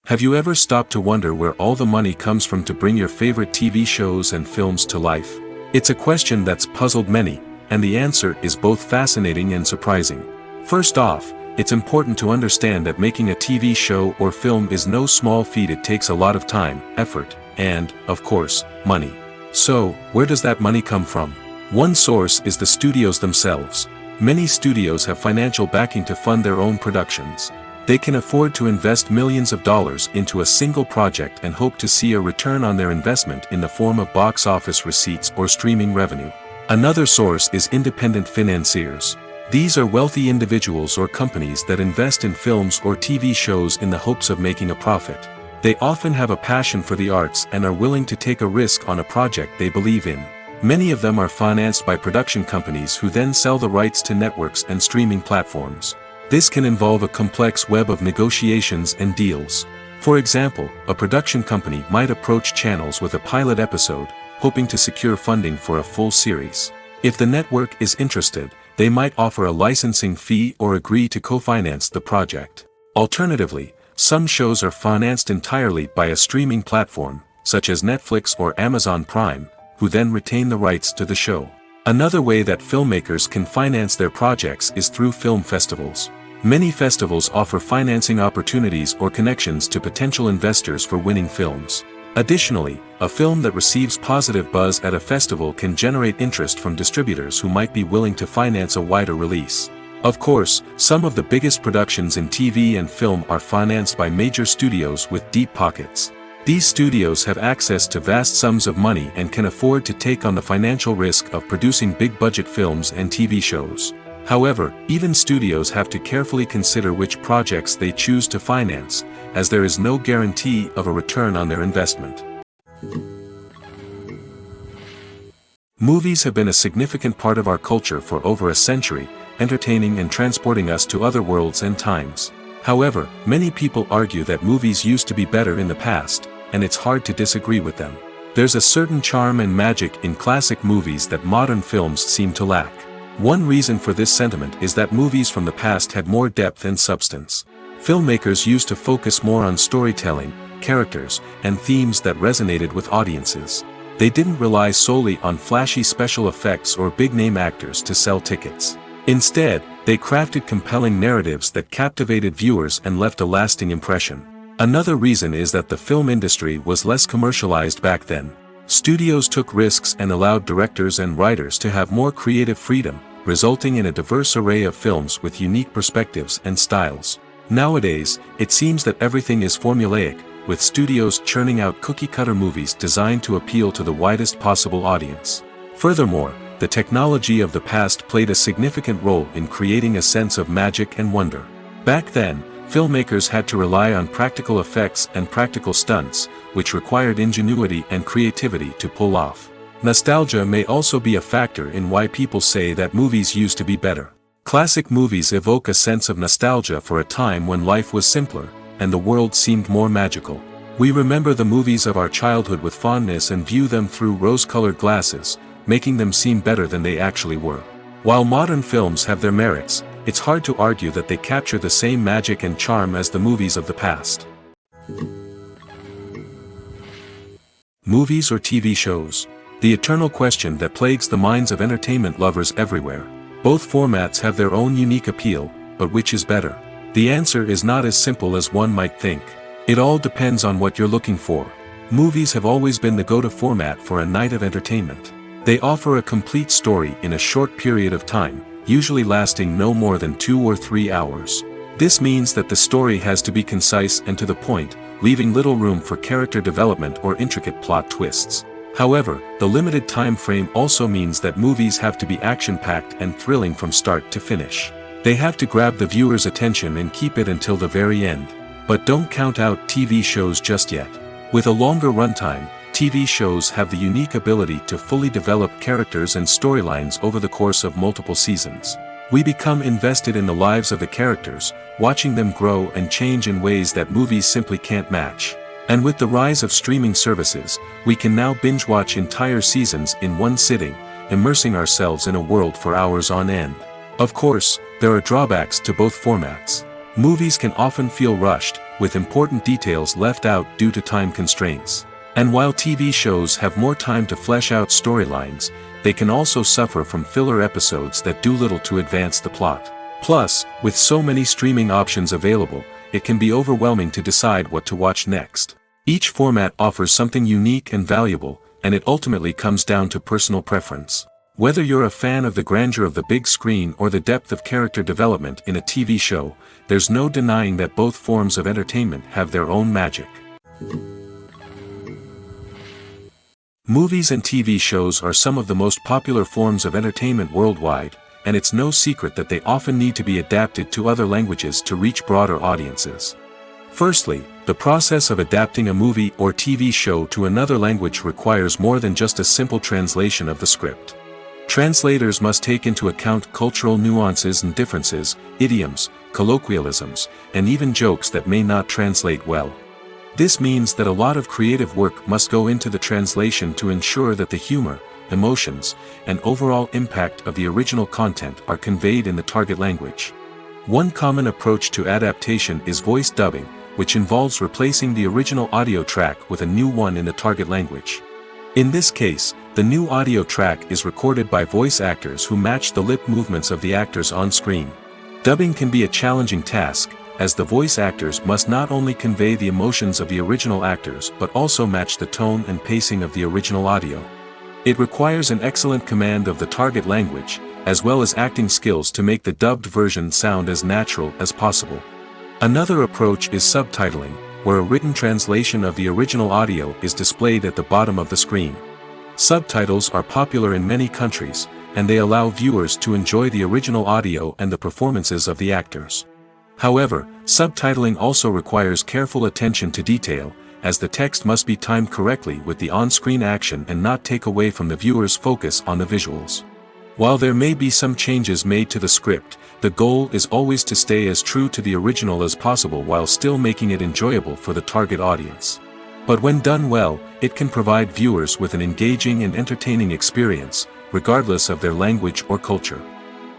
S1: Have you ever stopped to wonder where all the money comes from to bring your favorite TV shows and films to life? It's a question that's puzzled many, and the answer is both fascinating and surprising. First off, it's important to understand that making a TV show or film is no small feat. It takes a lot of time, effort, and, of course, money. So, where does that money come from? One source is the studios themselves. Many studios have financial backing to fund their own productions. They can afford to invest millions of dollars into a single project and hope to see a return on their investment in the form of box office receipts or streaming revenue. Another source is independent financiers. These are wealthy individuals or companies that invest in films or TV shows in the hopes of making a profit. They often have a passion for the arts and are willing to take a risk on a project they believe in. Many of them are financed by production companies who then sell the rights to networks and streaming platforms. This can involve a complex web of negotiations and deals. For example, a production company might approach channels with a pilot episode, hoping to secure funding for a full series. If the network is interested, they might offer a licensing fee or agree to co-finance the project. Alternatively, some shows are financed entirely by a streaming platform, such as Netflix or Amazon Prime, who then retain the rights to the show. Another way that filmmakers can finance their projects is through film festivals. Many festivals offer financing opportunities or connections to potential investors for winning films. Additionally, a film that receives positive buzz at a festival can generate interest from distributors who might be willing to finance a wider release. Of course, some of the biggest productions in TV and film are financed by major studios with deep pockets. These studios have access to vast sums of money and can afford to take on the financial risk of producing big-budget films and TV shows. However, even studios have to carefully consider which projects they choose to finance, as there is no guarantee of a return on their investment. Movies have been a significant part of our culture for over a century, entertaining and transporting us to other worlds and times. However, many people argue that movies used to be better in the past, and it's hard to disagree with them. There's a certain charm and magic in classic movies that modern films seem to lack. One reason for this sentiment is that movies from the past had more depth and substance. Filmmakers used to focus more on storytelling, characters, and themes that resonated with audiences. They didn't rely solely on flashy special effects or big-name actors to sell tickets. Instead, they crafted compelling narratives that captivated viewers and left a lasting impression. Another reason is that the film industry was less commercialized back then. Studios took risks and allowed directors and writers to have more creative freedom, resulting in a diverse array of films with unique perspectives and styles. Nowadays, it seems that everything is formulaic, with studios churning out cookie-cutter movies designed to appeal to the widest possible audience. Furthermore, the technology of the past played a significant role in creating a sense of magic and wonder. Back then, filmmakers had to rely on practical effects and practical stunts, which required ingenuity and creativity to pull off. Nostalgia may also be a factor in why people say that movies used to be better. Classic movies evoke a sense of nostalgia for a time when life was simpler, and the world seemed more magical. We remember the movies of our childhood with fondness and view them through rose-colored glasses, making them seem better than they actually were. While modern films have their merits, it's hard to argue that they capture the same magic and charm as the movies of the past. Movies or TV shows? The eternal question that plagues the minds of entertainment lovers everywhere. Both formats have their own unique appeal, but which is better? The answer is not as simple as one might think. It all depends on what you're looking for. Movies have always been the go-to format for a night of entertainment. They offer a complete story in a short period of time, usually lasting no more than 2 or 3 hours. This means that the story has to be concise and to the point, leaving little room for character development or intricate plot twists. However, the limited time frame also means that movies have to be action-packed and thrilling from start to finish. They have to grab the viewer's attention and keep it until the very end. But don't count out TV shows just yet. With a longer runtime, TV shows have the unique ability to fully develop characters and storylines over the course of multiple seasons. We become invested in the lives of the characters, watching them grow and change in ways that movies simply can't match. And with the rise of streaming services, we can now binge-watch entire seasons in one sitting, immersing ourselves in a world for hours on end. Of course, there are drawbacks to both formats. Movies can often feel rushed, with important details left out due to time constraints. And while TV shows have more time to flesh out storylines, they can also suffer from filler episodes that do little to advance the plot. Plus, with so many streaming options available, it can be overwhelming to decide what to watch next. Each format offers something unique and valuable, and it ultimately comes down to personal preference. Whether you're a fan of the grandeur of the big screen or the depth of character development in a TV show, there's no denying that both forms of entertainment have their own magic. Movies and TV shows are some of the most popular forms of entertainment worldwide, and it's no secret that they often need to be adapted to other languages to reach broader audiences. Firstly, the process of adapting a movie or TV show to another language requires more than just a simple translation of the script. Translators must take into account cultural nuances and differences, idioms, colloquialisms, and even jokes that may not translate well. This means that a lot of creative work must go into the translation to ensure that the humor, emotions, and overall impact of the original content are conveyed in the target language. One common approach to adaptation is voice dubbing, which involves replacing the original audio track with a new one in the target language. In this case, the new audio track is recorded by voice actors who match the lip movements of the actors on screen. Dubbing can be a challenging task, as the voice actors must not only convey the emotions of the original actors but also match the tone and pacing of the original audio. It requires an excellent command of the target language, as well as acting skills to make the dubbed version sound as natural as possible. Another approach is subtitling, where a written translation of the original audio is displayed at the bottom of the screen. Subtitles are popular in many countries, and they allow viewers to enjoy the original audio and the performances of the actors. However, subtitling also requires careful attention to detail, as the text must be timed correctly with the on-screen action and not take away from the viewer's focus on the visuals. While there may be some changes made to the script, the goal is always to stay as true to the original as possible while still making it enjoyable for the target audience. But when done well, it can provide viewers with an engaging and entertaining experience, regardless of their language or culture.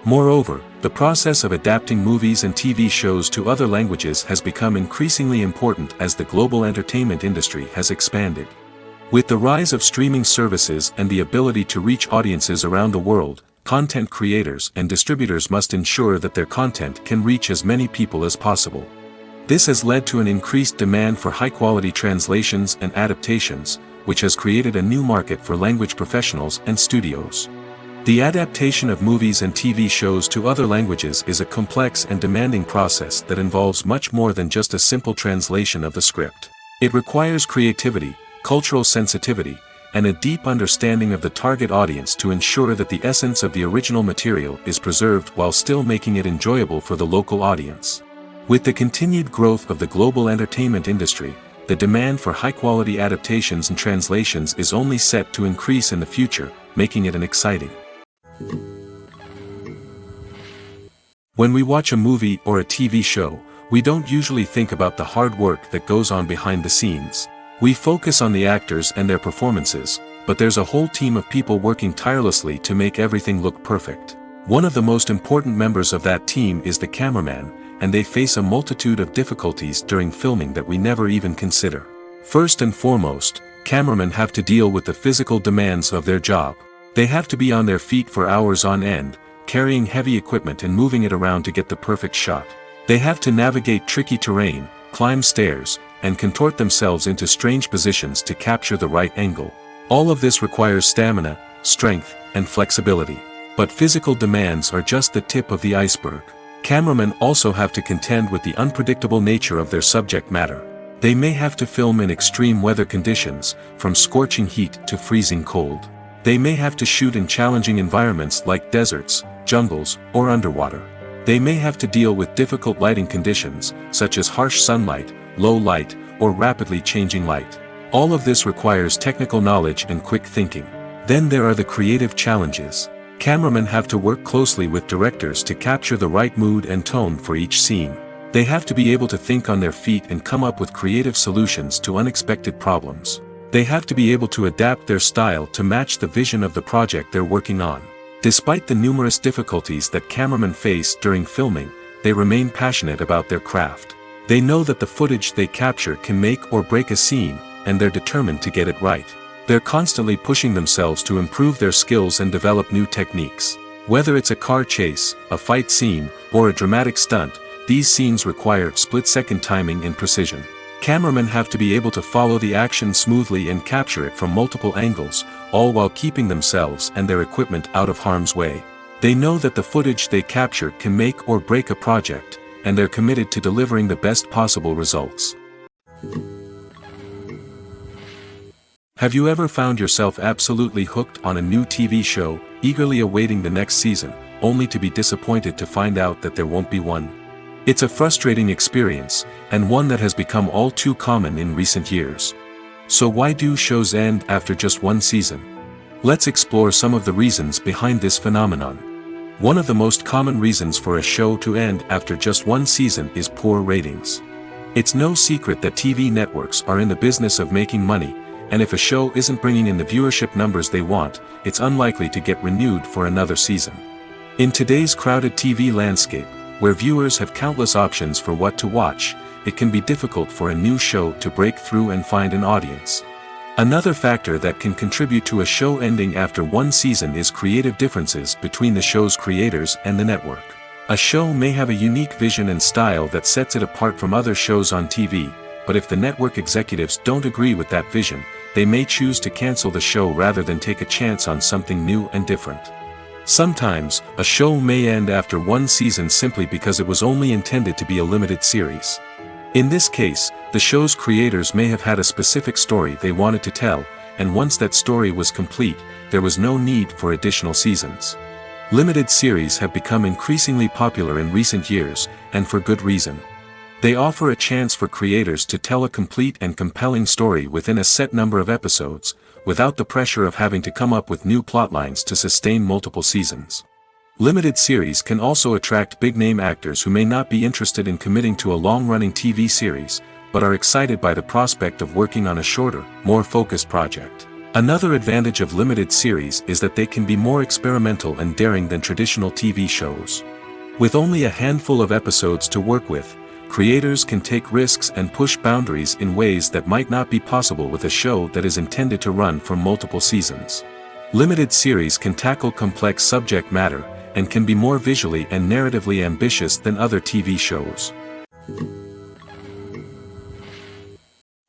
S1: Moreover, the process of adapting movies and TV shows to other languages has become increasingly important as the global entertainment industry has expanded. With the rise of streaming services and the ability to reach audiences around the world, content creators and distributors must ensure that their content can reach as many people as possible. This has led to an increased demand for high-quality translations and adaptations, which has created a new market for language professionals and studios. The adaptation of movies and TV shows to other languages is a complex and demanding process that involves much more than just a simple translation of the script. It requires creativity, cultural sensitivity, and a deep understanding of the target audience to ensure that the essence of the original material is preserved while still making it enjoyable for the local audience. With the continued growth of the global entertainment industry, the demand for high-quality adaptations and translations is only set to increase in the future, making it exciting. When we watch a movie or a TV show, we don't usually think about the hard work that goes on behind the scenes. We focus on the actors and their performances, but there's a whole team of people working tirelessly to make everything look perfect. One of the most important members of that team is the cameraman, and they face a multitude of difficulties during filming that we never even consider. First and foremost, cameramen have to deal with the physical demands of their job. They have to be on their feet for hours on end, carrying heavy equipment and moving it around to get the perfect shot. They have to navigate tricky terrain, climb stairs, and contort themselves into strange positions to capture the right angle. All of this requires stamina, strength, and flexibility. But physical demands are just the tip of the iceberg. Cameramen also have to contend with the unpredictable nature of their subject matter. They may have to film in extreme weather conditions, from scorching heat to freezing cold. They may have to shoot in challenging environments like deserts, jungles, or underwater. They may have to deal with difficult lighting conditions, such as harsh sunlight, low light, or rapidly changing light. All of this requires technical knowledge and quick thinking. Then there are the creative challenges. Cameramen have to work closely with directors to capture the right mood and tone for each scene. They have to be able to think on their feet and come up with creative solutions to unexpected problems. They have to be able to adapt their style to match the vision of the project they're working on. Despite the numerous difficulties that cameramen face during filming, they remain passionate about their craft. They know that the footage they capture can make or break a scene, and they're determined to get it right. They're constantly pushing themselves to improve their skills and develop new techniques. Whether it's a car chase, a fight scene, or a dramatic stunt, these scenes require split-second timing and precision. Cameramen have to be able to follow the action smoothly and capture it from multiple angles, all while keeping themselves and their equipment out of harm's way. They know that the footage they capture can make or break a project, and they're committed to delivering the best possible results. Have you ever found yourself absolutely hooked on a new TV show, eagerly awaiting the next season, only to be disappointed to find out that there won't be one? It's a frustrating experience, and one that has become all too common in recent years. So why do shows end after just one season? Let's explore some of the reasons behind this phenomenon. One of the most common reasons for a show to end after just one season is poor ratings. It's no secret that TV networks are in the business of making money, and if a show isn't bringing in the viewership numbers they want, it's unlikely to get renewed for another season. In today's crowded TV landscape, where viewers have countless options for what to watch, it can be difficult for a new show to break through and find an audience. Another factor that can contribute to a show ending after one season is creative differences between the show's creators and the network. A show may have a unique vision and style that sets it apart from other shows on TV, but if the network executives don't agree with that vision, they may choose to cancel the show rather than take a chance on something new and different. Sometimes, a show may end after one season simply because it was only intended to be a limited series. In this case, the show's creators may have had a specific story they wanted to tell, and once that story was complete, there was no need for additional seasons. Limited series have become increasingly popular in recent years, and for good reason. They offer a chance for creators to tell a complete and compelling story within a set number of episodes, without the pressure of having to come up with new plotlines to sustain multiple seasons. Limited series can also attract big-name actors who may not be interested in committing to a long-running TV series, but are excited by the prospect of working on a shorter, more focused project. Another advantage of limited series is that they can be more experimental and daring than traditional TV shows. With only a handful of episodes to work with, creators can take risks and push boundaries in ways that might not be possible with a show that is intended to run for multiple seasons. Limited series can tackle complex subject matter, and can be more visually and narratively ambitious than other TV shows.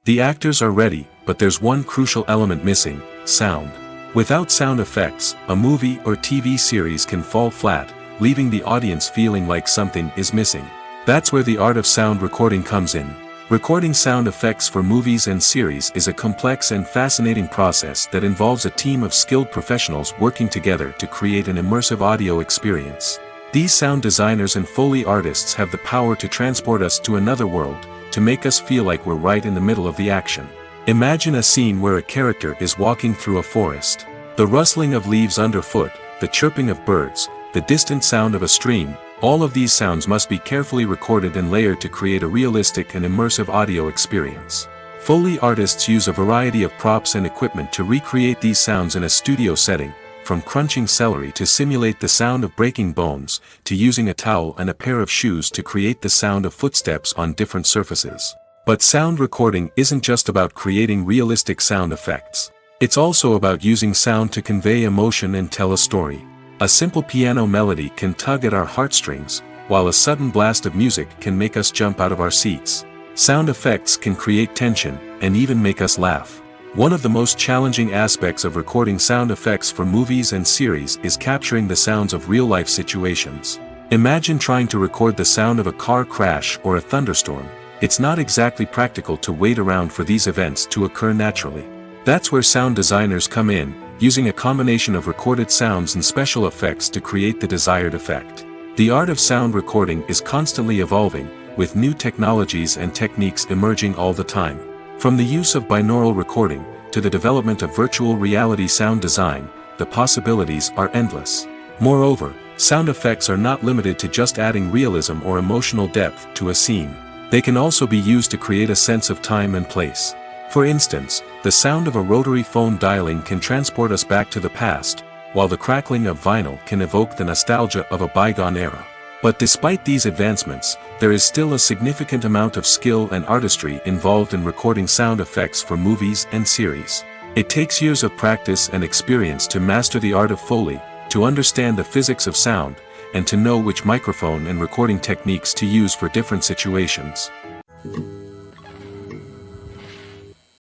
S1: The actors are ready, but there's one crucial element missing: sound. Without sound effects, a movie or TV series can fall flat, leaving the audience feeling like something is missing. That's where the art of sound recording comes in. Recording sound effects for movies and series is a complex and fascinating process that involves a team of skilled professionals working together to create an immersive audio experience. These sound designers and Foley artists have the power to transport us to another world, to make us feel like we're right in the middle of the action. Imagine a scene where a character is walking through a forest. The rustling of leaves underfoot, the chirping of birds, the distant sound of a stream, all of these sounds must be carefully recorded and layered to create a realistic and immersive audio experience. Foley artists use a variety of props and equipment to recreate these sounds in a studio setting, from crunching celery to simulate the sound of breaking bones, to using a towel and a pair of shoes to create the sound of footsteps on different surfaces. But sound recording isn't just about creating realistic sound effects. It's also about using sound to convey emotion and tell a story. A simple piano melody can tug at our heartstrings, while a sudden blast of music can make us jump out of our seats. Sound effects can create tension, and even make us laugh. One of the most challenging aspects of recording sound effects for movies and series is capturing the sounds of real-life situations. Imagine trying to record the sound of a car crash or a thunderstorm. It's not exactly practical to wait around for these events to occur naturally. That's where sound designers come in, using a combination of recorded sounds and special effects to create the desired effect. The art of sound recording is constantly evolving, with new technologies and techniques emerging all the time. From the use of binaural recording, to the development of virtual reality sound design, the possibilities are endless. Moreover, sound effects are not limited to just adding realism or emotional depth to a scene. They can also be used to create a sense of time and place. For instance, the sound of a rotary phone dialing can transport us back to the past, while the crackling of vinyl can evoke the nostalgia of a bygone era. But despite these advancements, there is still a significant amount of skill and artistry involved in recording sound effects for movies and series. It takes years of practice and experience to master the art of Foley, to understand the physics of sound, and to know which microphone and recording techniques to use for different situations.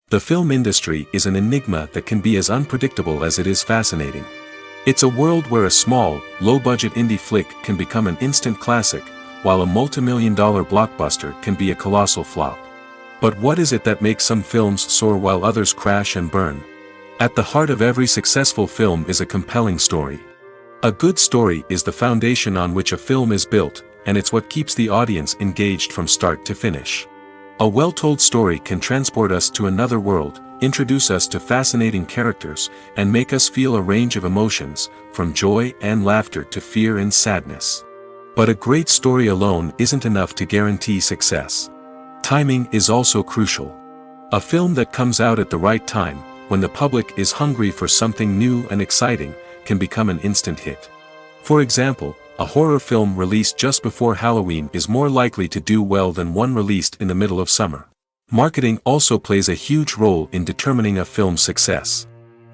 S1: The film industry is an enigma that can be as unpredictable as it is fascinating. It's a world where a small, low-budget indie flick can become an instant classic, while a multi-million-dollar blockbuster can be a colossal flop. But what is it that makes some films soar while others crash and burn? At the heart of every successful film is a compelling story. A good story is the foundation on which a film is built, and it's what keeps the audience engaged from start to finish. A well-told story can transport us to another world, introduce us to fascinating characters, and make us feel a range of emotions, from joy and laughter to fear and sadness. But a great story alone isn't enough to guarantee success. Timing is also crucial. A film that comes out at the right time, when the public is hungry for something new and exciting, can become an instant hit. For example, a horror film released just before Halloween is more likely to do well than one released in the middle of summer. Marketing also plays a huge role in determining a film's success.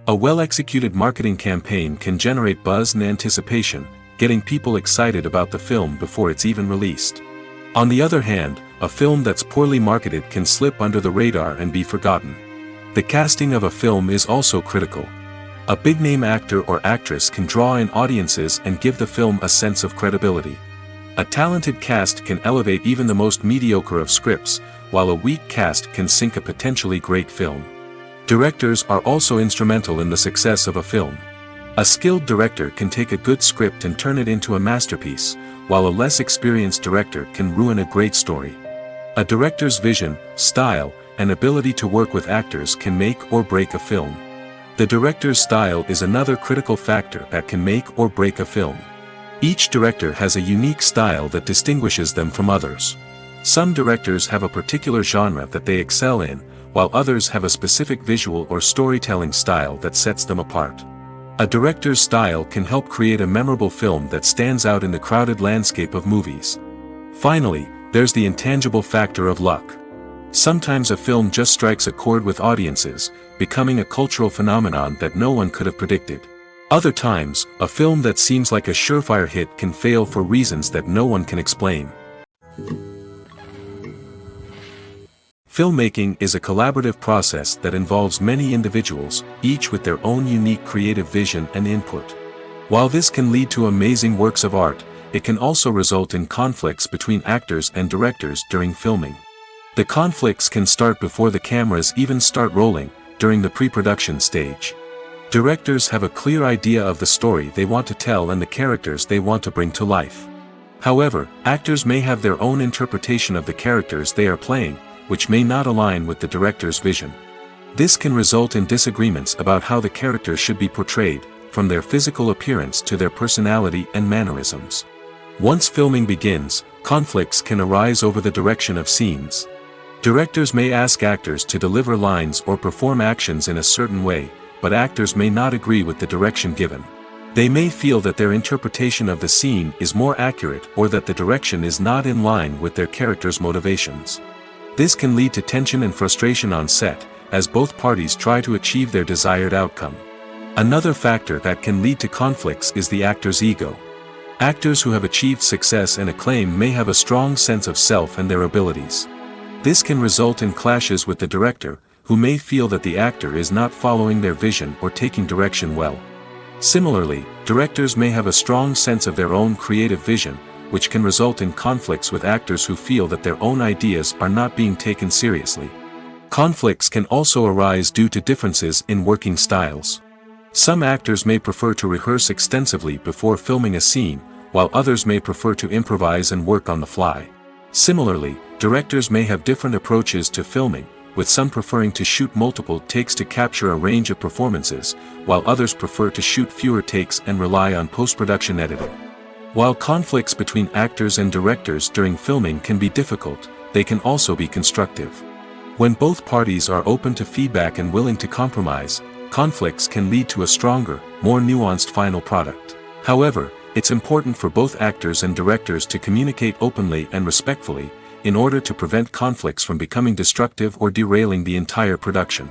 S1: A well-executed marketing campaign can generate buzz and anticipation, getting people excited about the film before it's even released. On the other hand, a film that's poorly marketed can slip under the radar and be forgotten. The casting of a film is also critical. A big-name actor or actress can draw in audiences and give the film a sense of credibility. A talented cast can elevate even the most mediocre of scripts, while a weak cast can sink a potentially great film. Directors are also instrumental in the success of a film. A skilled director can take a good script and turn it into a masterpiece, while a less experienced director can ruin a great story. A director's vision, style, and ability to work with actors can make or break a film. The director's style is another critical factor that can make or break a film. Each director has a unique style that distinguishes them from others. Some directors have a particular genre that they excel in, while others have a specific visual or storytelling style that sets them apart. A director's style can help create a memorable film that stands out in the crowded landscape of movies. Finally, there's the intangible factor of luck. Sometimes a film just strikes a chord with audiences, becoming a cultural phenomenon that no one could have predicted. Other times, a film that seems like a surefire hit can fail for reasons that no one can explain. Filmmaking is a collaborative process that involves many individuals, each with their own unique creative vision and input. While this can lead to amazing works of art, it can also result in conflicts between actors and directors during filming. The conflicts can start before the cameras even start rolling, during the pre-production stage. Directors have a clear idea of the story they want to tell and the characters they want to bring to life. However, actors may have their own interpretation of the characters they are playing, which may not align with the director's vision. This can result in disagreements about how the characters should be portrayed, from their physical appearance to their personality and mannerisms. Once filming begins, conflicts can arise over the direction of scenes. Directors may ask actors to deliver lines or perform actions in a certain way, but actors may not agree with the direction given. They may feel that their interpretation of the scene is more accurate or that the direction is not in line with their character's motivations. This can lead to tension and frustration on set, as both parties try to achieve their desired outcome. Another factor that can lead to conflicts is the actor's ego. Actors who have achieved success and acclaim may have a strong sense of self and their abilities. This can result in clashes with the director, who may feel that the actor is not following their vision or taking direction well. Similarly, directors may have a strong sense of their own creative vision, which can result in conflicts with actors who feel that their own ideas are not being taken seriously. Conflicts can also arise due to differences in working styles. Some actors may prefer to rehearse extensively before filming a scene, while others may prefer to improvise and work on the fly. Similarly, directors may have different approaches to filming, with some preferring to shoot multiple takes to capture a range of performances, while others prefer to shoot fewer takes and rely on post-production editing. While conflicts between actors and directors during filming can be difficult, they can also be constructive. When both parties are open to feedback and willing to compromise, conflicts can lead to a stronger, more nuanced final product. However, it's important for both actors and directors to communicate openly and respectfully, in order to prevent conflicts from becoming destructive or derailing the entire production.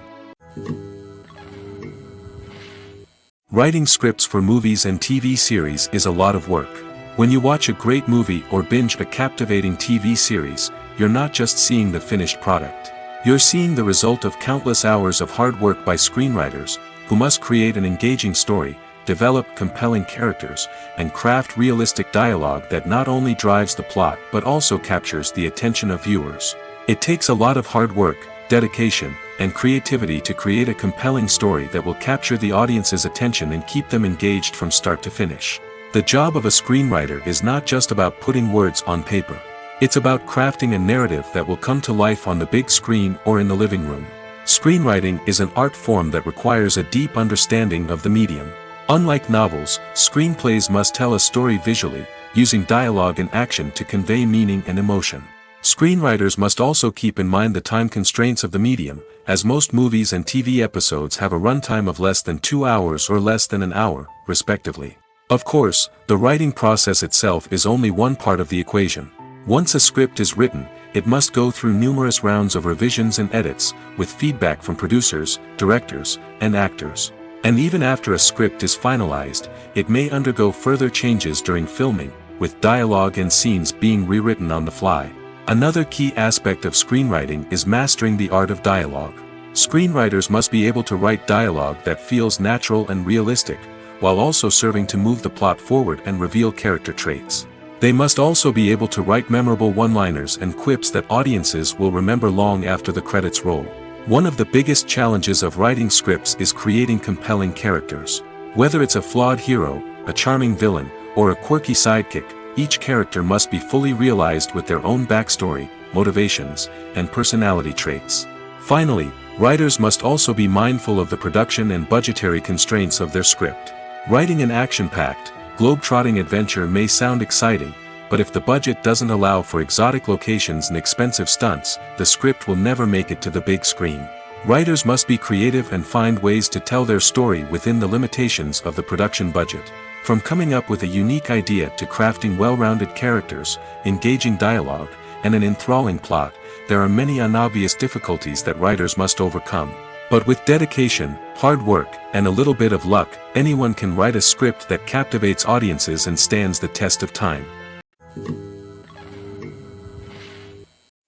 S1: Writing scripts for movies and TV series is a lot of work. When you watch a great movie or binge a captivating TV series, you're not just seeing the finished product. You're seeing the result of countless hours of hard work by screenwriters, who must create an engaging story, develop compelling characters, and craft realistic dialogue that not only drives the plot but also captures the attention of viewers. It takes a lot of hard work, dedication, and creativity to create a compelling story that will capture the audience's attention and keep them engaged from start to finish. The job of a screenwriter is not just about putting words on paper. It's about crafting a narrative that will come to life on the big screen or in the living room. Screenwriting is an art form that requires a deep understanding of the medium. Unlike novels, screenplays must tell a story visually, using dialogue and action to convey meaning and emotion. Screenwriters must also keep in mind the time constraints of the medium, as most movies and TV episodes have a runtime of less than 2 hours or less than an hour, respectively. Of course, the writing process itself is only one part of the equation. Once a script is written, it must go through numerous rounds of revisions and edits, with feedback from producers, directors, and actors. And even after a script is finalized, it may undergo further changes during filming, with dialogue and scenes being rewritten on the fly. Another key aspect of screenwriting is mastering the art of dialogue. Screenwriters must be able to write dialogue that feels natural and realistic, while also serving to move the plot forward and reveal character traits. They must also be able to write memorable one-liners and quips that audiences will remember long after the credits roll. One of the biggest challenges of writing scripts is creating compelling characters. Whether it's a flawed hero, a charming villain, or a quirky sidekick, each character must be fully realized with their own backstory, motivations, and personality traits. Finally, writers must also be mindful of the production and budgetary constraints of their script. Writing an action-packed, globe-trotting adventure may sound exciting, but if the budget doesn't allow for exotic locations and expensive stunts, the script will never make it to the big screen. Writers must be creative and find ways to tell their story within the limitations of the production budget. From coming up with a unique idea to crafting well-rounded characters, engaging dialogue, and an enthralling plot, there are many unobvious difficulties that writers must overcome. But with dedication, hard work, and a little bit of luck, anyone can write a script that captivates audiences and stands the test of time.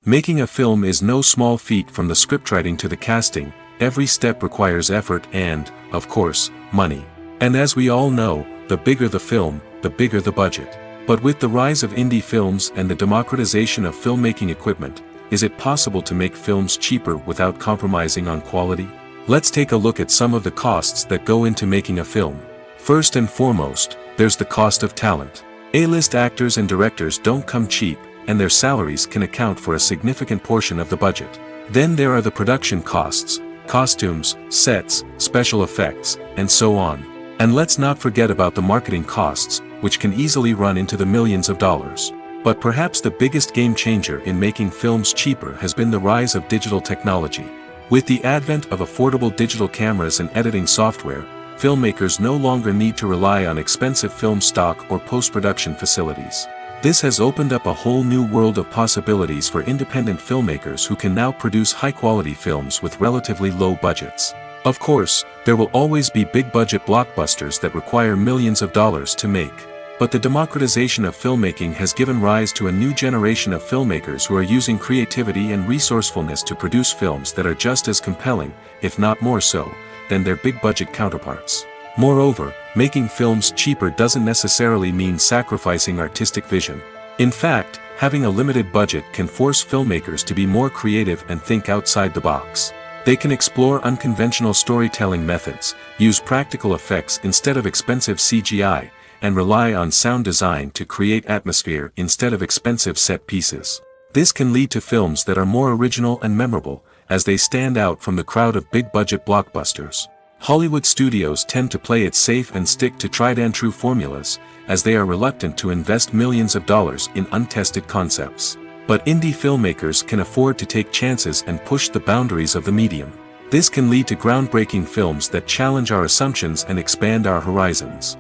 S1: Making a film is no small feat. From the scriptwriting to the casting, every step requires effort and, of course, money. And as we all know, the bigger the film, the bigger the budget. But with the rise of indie films and the democratization of filmmaking equipment, is it possible to make films cheaper without compromising on quality? Let's take a look at some of the costs that go into making a film. First and foremost, there's the cost of talent. A-list actors and directors don't come cheap, and their salaries can account for a significant portion of the budget. Then there are the production costs, costumes, sets, special effects, and so on. And let's not forget about the marketing costs, which can easily run into the millions of dollars. But perhaps the biggest game changer in making films cheaper has been the rise of digital technology. With the advent of affordable digital cameras and editing software, filmmakers no longer need to rely on expensive film stock or post-production facilities. This has opened up a whole new world of possibilities for independent filmmakers who can now produce high-quality films with relatively low budgets. Of course, there will always be big-budget blockbusters that require millions of dollars to make. But the democratization of filmmaking has given rise to a new generation of filmmakers who are using creativity and resourcefulness to produce films that are just as compelling, if not more so, than their big-budget counterparts. Moreover, making films cheaper doesn't necessarily mean sacrificing artistic vision. In fact, having a limited budget can force filmmakers to be more creative and think outside the box. They can explore unconventional storytelling methods, use practical effects instead of expensive CGI, and rely on sound design to create atmosphere instead of expensive set pieces. This can lead to films that are more original and memorable, as they stand out from the crowd of big-budget blockbusters. Hollywood studios tend to play it safe and stick to tried-and-true formulas, as they are reluctant to invest millions of dollars in untested concepts. But indie filmmakers can afford to take chances and push the boundaries of the medium. This can lead to groundbreaking films that challenge our assumptions and expand our horizons.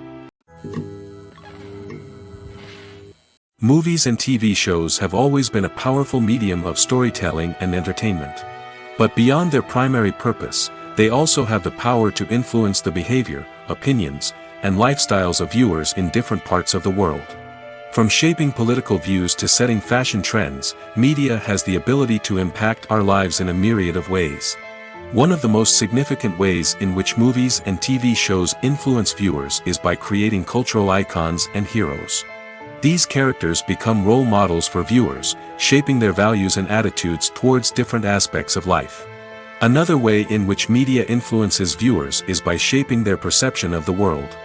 S1: Movies and TV shows have always been a powerful medium of storytelling and entertainment. But beyond their primary purpose, they also have the power to influence the behavior, opinions, and lifestyles of viewers in different parts of the world. From shaping political views to setting fashion trends, media has the ability to impact our lives in a myriad of ways. One of the most significant ways in which movies and TV shows influence viewers is by creating cultural icons and heroes. These characters become role models for viewers, shaping their values and attitudes towards different aspects of life. Another way in which media influences viewers is by shaping their perception of the world.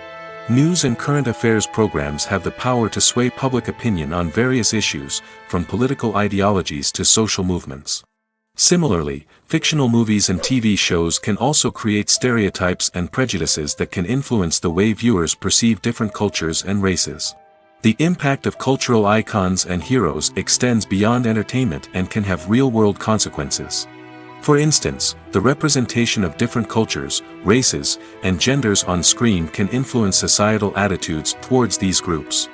S1: News and current affairs programs have the power to sway public opinion on various issues, from political ideologies to social movements. Similarly, fictional movies and TV shows can also create stereotypes and prejudices that can influence the way viewers perceive different cultures and races. The impact of cultural icons and heroes extends beyond entertainment and can have real-world consequences. For instance, the representation of different cultures, races, and genders on screen can influence societal attitudes towards these groups.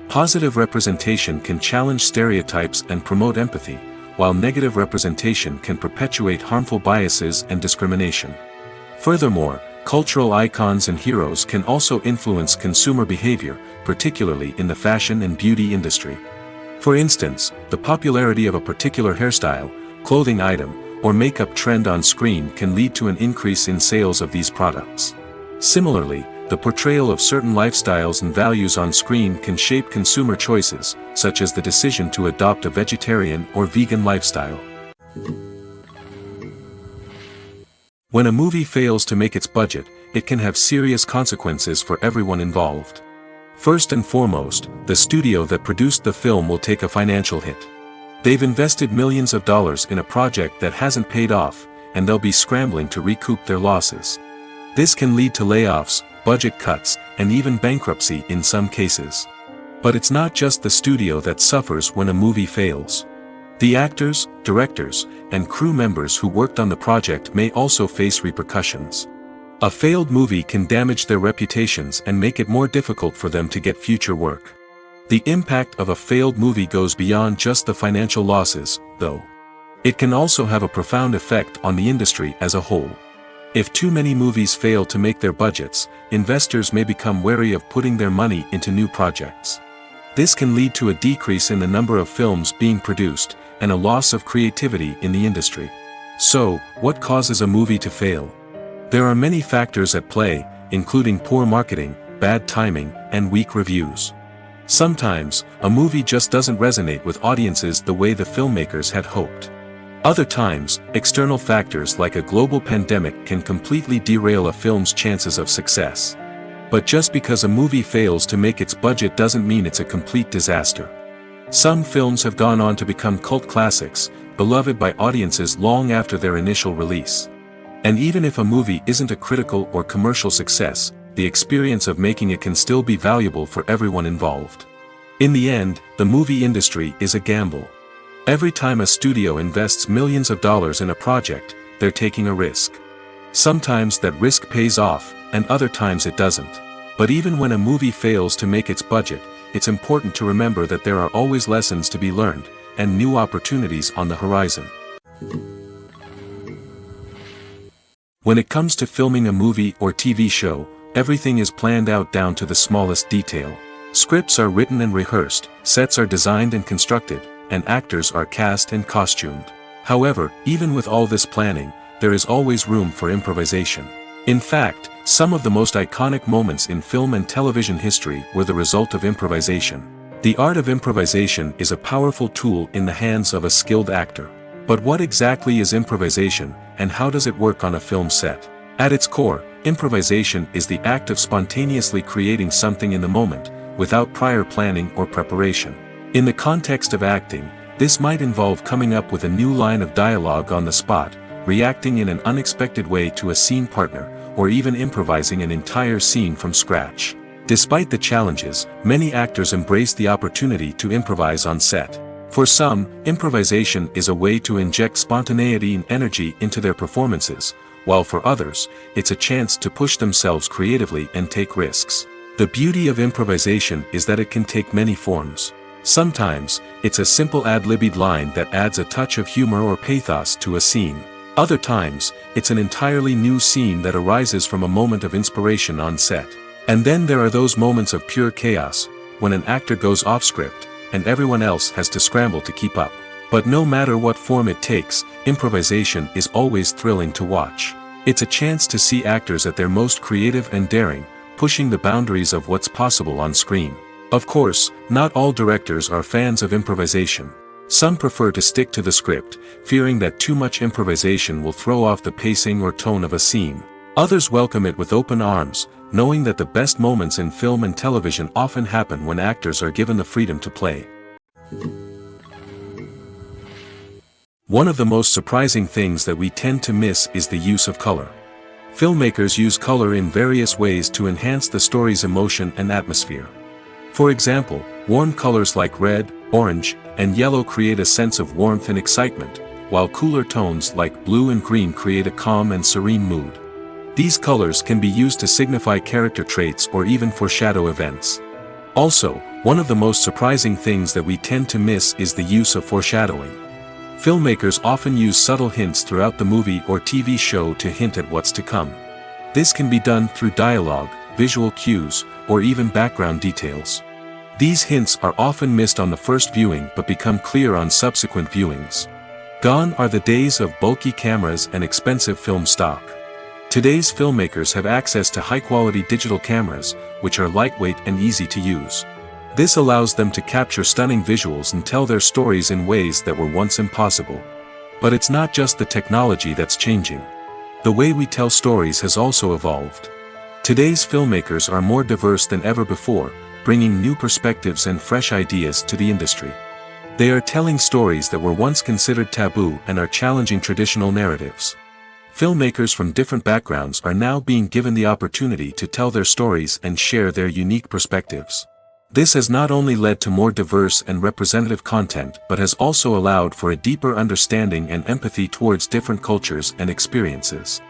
S1: Positive representation can challenge stereotypes and promote empathy, while negative representation can perpetuate harmful biases and discrimination. Furthermore, cultural icons and heroes can also influence consumer behavior, particularly in the fashion and beauty industry. For instance, the popularity of a particular hairstyle, clothing item, or makeup trend on screen can lead to an increase in sales of these products. Similarly, the portrayal of certain lifestyles and values on screen can shape consumer choices, such as the decision to adopt a vegetarian or vegan lifestyle. When a movie fails to make its budget, it can have serious consequences for everyone involved. First and foremost, the studio that produced the film will take a financial hit. They've invested millions of dollars in a project that hasn't paid off, and they'll be scrambling to recoup their losses. This can lead to layoffs, budget cuts, and even bankruptcy in some cases. But it's not just the studio that suffers when a movie fails. The actors, directors, and crew members who worked on the project may also face repercussions. A failed movie can damage their reputations and make it more difficult for them to get future work. The impact of a failed movie goes beyond just the financial losses, though. It can also have a profound effect on the industry as a whole. If too many movies fail to make their budgets, investors may become wary of putting their money into new projects. This can lead to a decrease in the number of films being produced, and a loss of creativity in the industry. So, what causes a movie to fail? There are many factors at play, including poor marketing, bad timing, and weak reviews. Sometimes, a movie just doesn't resonate with audiences the way the filmmakers had hoped. Other times, external factors like a global pandemic can completely derail a film's chances of success. But just because a movie fails to make its budget doesn't mean it's a complete disaster. Some films have gone on to become cult classics, beloved by audiences long after their initial release. And even if a movie isn't a critical or commercial success, the experience of making it can still be valuable for everyone involved. In the end, the movie industry is a gamble. Every time a studio invests millions of dollars in a project, they're taking a risk. Sometimes that risk pays off, and other times it doesn't. But even when a movie fails to make its budget, it's important to remember that there are always lessons to be learned, and new opportunities on the horizon. When it comes to filming a movie or TV show, everything is planned out down to the smallest detail. Scripts are written and rehearsed, sets are designed and constructed, and actors are cast and costumed. However, even with all this planning, there is always room for improvisation. In fact, some of the most iconic moments in film and television history were the result of improvisation. The art of improvisation is a powerful tool in the hands of a skilled actor. But what exactly is improvisation, and how does it work on a film set? At its core, improvisation is the act of spontaneously creating something in the moment, without prior planning or preparation. In the context of acting, this might involve coming up with a new line of dialogue on the spot, reacting in an unexpected way to a scene partner, or even improvising an entire scene from scratch. Despite the challenges, many actors embrace the opportunity to improvise on set. For some, improvisation is a way to inject spontaneity and energy into their performances, while for others, it's a chance to push themselves creatively and take risks. The beauty of improvisation is that it can take many forms. Sometimes, it's a simple ad-libbed line that adds a touch of humor or pathos to a scene. Other times, it's an entirely new scene that arises from a moment of inspiration on set. And then there are those moments of pure chaos, when an actor goes off script, and everyone else has to scramble to keep up. But no matter what form it takes, improvisation is always thrilling to watch. It's a chance to see actors at their most creative and daring, pushing the boundaries of what's possible on screen. Of course, not all directors are fans of improvisation. Some prefer to stick to the script, fearing that too much improvisation will throw off the pacing or tone of a scene. Others welcome it with open arms, knowing that the best moments in film and television often happen when actors are given the freedom to play. One of the most surprising things that we tend to miss is the use of color. Filmmakers use color in various ways to enhance the story's emotion and atmosphere. For example, warm colors like red, orange, and yellow create a sense of warmth and excitement, while cooler tones like blue and green create a calm and serene mood. These colors can be used to signify character traits or even foreshadow events. Also, one of the most surprising things that we tend to miss is the use of foreshadowing. Filmmakers often use subtle hints throughout the movie or TV show to hint at what's to come. This can be done through dialogue, visual cues, or even background details. These hints are often missed on the first viewing but become clear on subsequent viewings. Gone are the days of bulky cameras and expensive film stock. Today's filmmakers have access to high-quality digital cameras, which are lightweight and easy to use. This allows them to capture stunning visuals and tell their stories in ways that were once impossible. But it's not just the technology that's changing. The way we tell stories has also evolved. Today's filmmakers are more diverse than ever before, bringing new perspectives and fresh ideas to the industry. They are telling stories that were once considered taboo and are challenging traditional narratives. Filmmakers from different backgrounds are now being given the opportunity to tell their stories and share their unique perspectives. This has not only led to more diverse and representative content but has also allowed for a deeper understanding and empathy towards different cultures and experiences.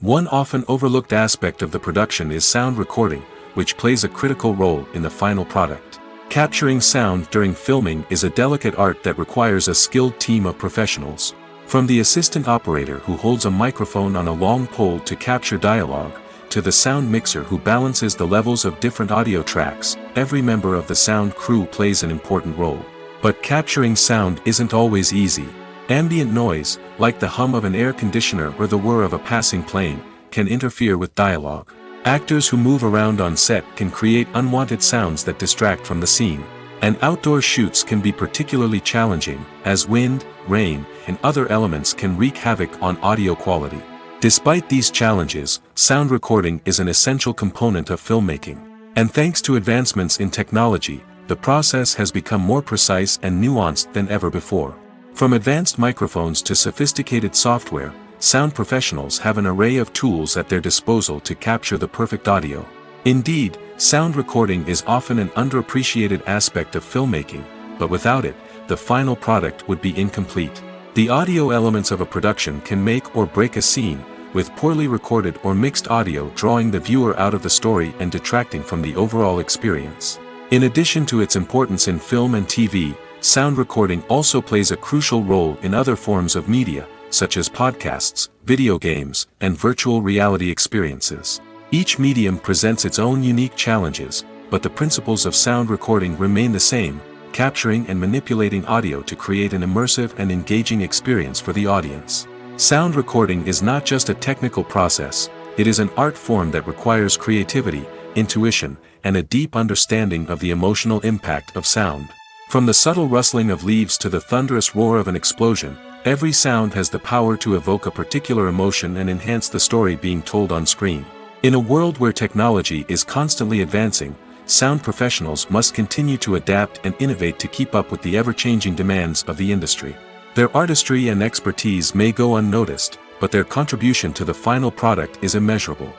S1: One often overlooked aspect of the production is sound recording, which plays a critical role in the final product. Capturing sound during filming is a delicate art that requires a skilled team of professionals. From the assistant operator who holds a microphone on a long pole to capture dialogue, to the sound mixer who balances the levels of different audio tracks, every member of the sound crew plays an important role. But capturing sound isn't always easy. Ambient noise, like the hum of an air conditioner or the whir of a passing plane, can interfere with dialogue. Actors who move around on set can create unwanted sounds that distract from the scene. And outdoor shoots can be particularly challenging, as wind, rain, and other elements can wreak havoc on audio quality. Despite these challenges, sound recording is an essential component of filmmaking. And thanks to advancements in technology, the process has become more precise and nuanced than ever before. From advanced microphones to sophisticated software, sound professionals have an array of tools at their disposal to capture the perfect audio. Indeed, sound recording is often an underappreciated aspect of filmmaking, but without it, the final product would be incomplete. The audio elements of a production can make or break a scene, with poorly recorded or mixed audio drawing the viewer out of the story and detracting from the overall experience. In addition to its importance in film and TV, sound recording also plays a crucial role in other forms of media, such as podcasts, video games, and virtual reality experiences. Each medium presents its own unique challenges, but the principles of sound recording remain the same, capturing and manipulating audio to create an immersive and engaging experience for the audience. Sound recording is not just a technical process, it is an art form that requires creativity, intuition, and a deep understanding of the emotional impact of sound. From the subtle rustling of leaves to the thunderous roar of an explosion, every sound has the power to evoke a particular emotion and enhance the story being told on screen. In a world where technology is constantly advancing, sound professionals must continue to adapt and innovate to keep up with the ever-changing demands of the industry. Their artistry and expertise may go unnoticed, but their contribution to the final product is immeasurable.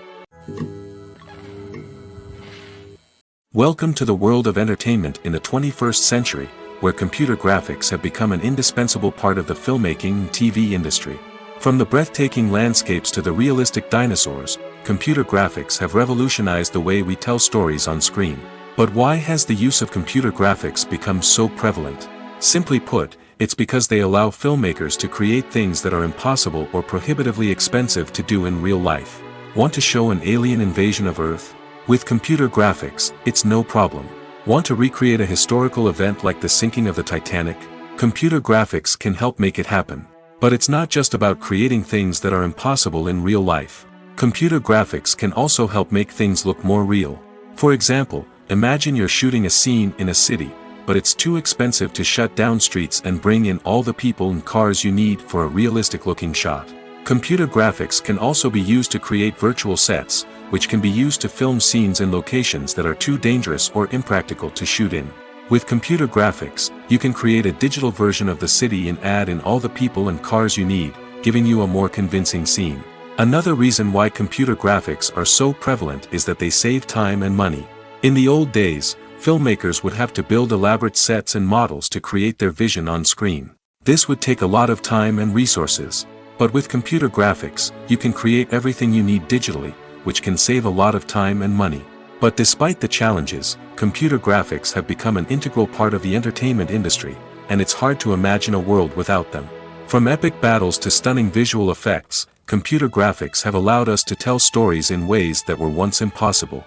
S1: Welcome to the world of entertainment in the 21st century, where computer graphics have become an indispensable part of the filmmaking and TV industry. From the breathtaking landscapes to the realistic dinosaurs, computer graphics have revolutionized the way we tell stories on screen. But why has the use of computer graphics become so prevalent? Simply put, it's because they allow filmmakers to create things that are impossible or prohibitively expensive to do in real life. Want to show an alien invasion of Earth? With computer graphics, it's no problem. Want to recreate a historical event like the sinking of the Titanic? Computer graphics can help make it happen. But it's not just about creating things that are impossible in real life. Computer graphics can also help make things look more real. For example, imagine you're shooting a scene in a city, but it's too expensive to shut down streets and bring in all the people and cars you need for a realistic-looking shot. Computer graphics can also be used to create virtual sets, which can be used to film scenes in locations that are too dangerous or impractical to shoot in. With computer graphics, you can create a digital version of the city and add in all the people and cars you need, giving you a more convincing scene. Another reason why computer graphics are so prevalent is that they save time and money. In the old days, filmmakers would have to build elaborate sets and models to create their vision on screen. This would take a lot of time and resources. But with computer graphics, you can create everything you need digitally, which can save a lot of time and money. But despite the challenges, computer graphics have become an integral part of the entertainment industry, and it's hard to imagine a world without them. From epic battles to stunning visual effects, computer graphics have allowed us to tell stories in ways that were once impossible.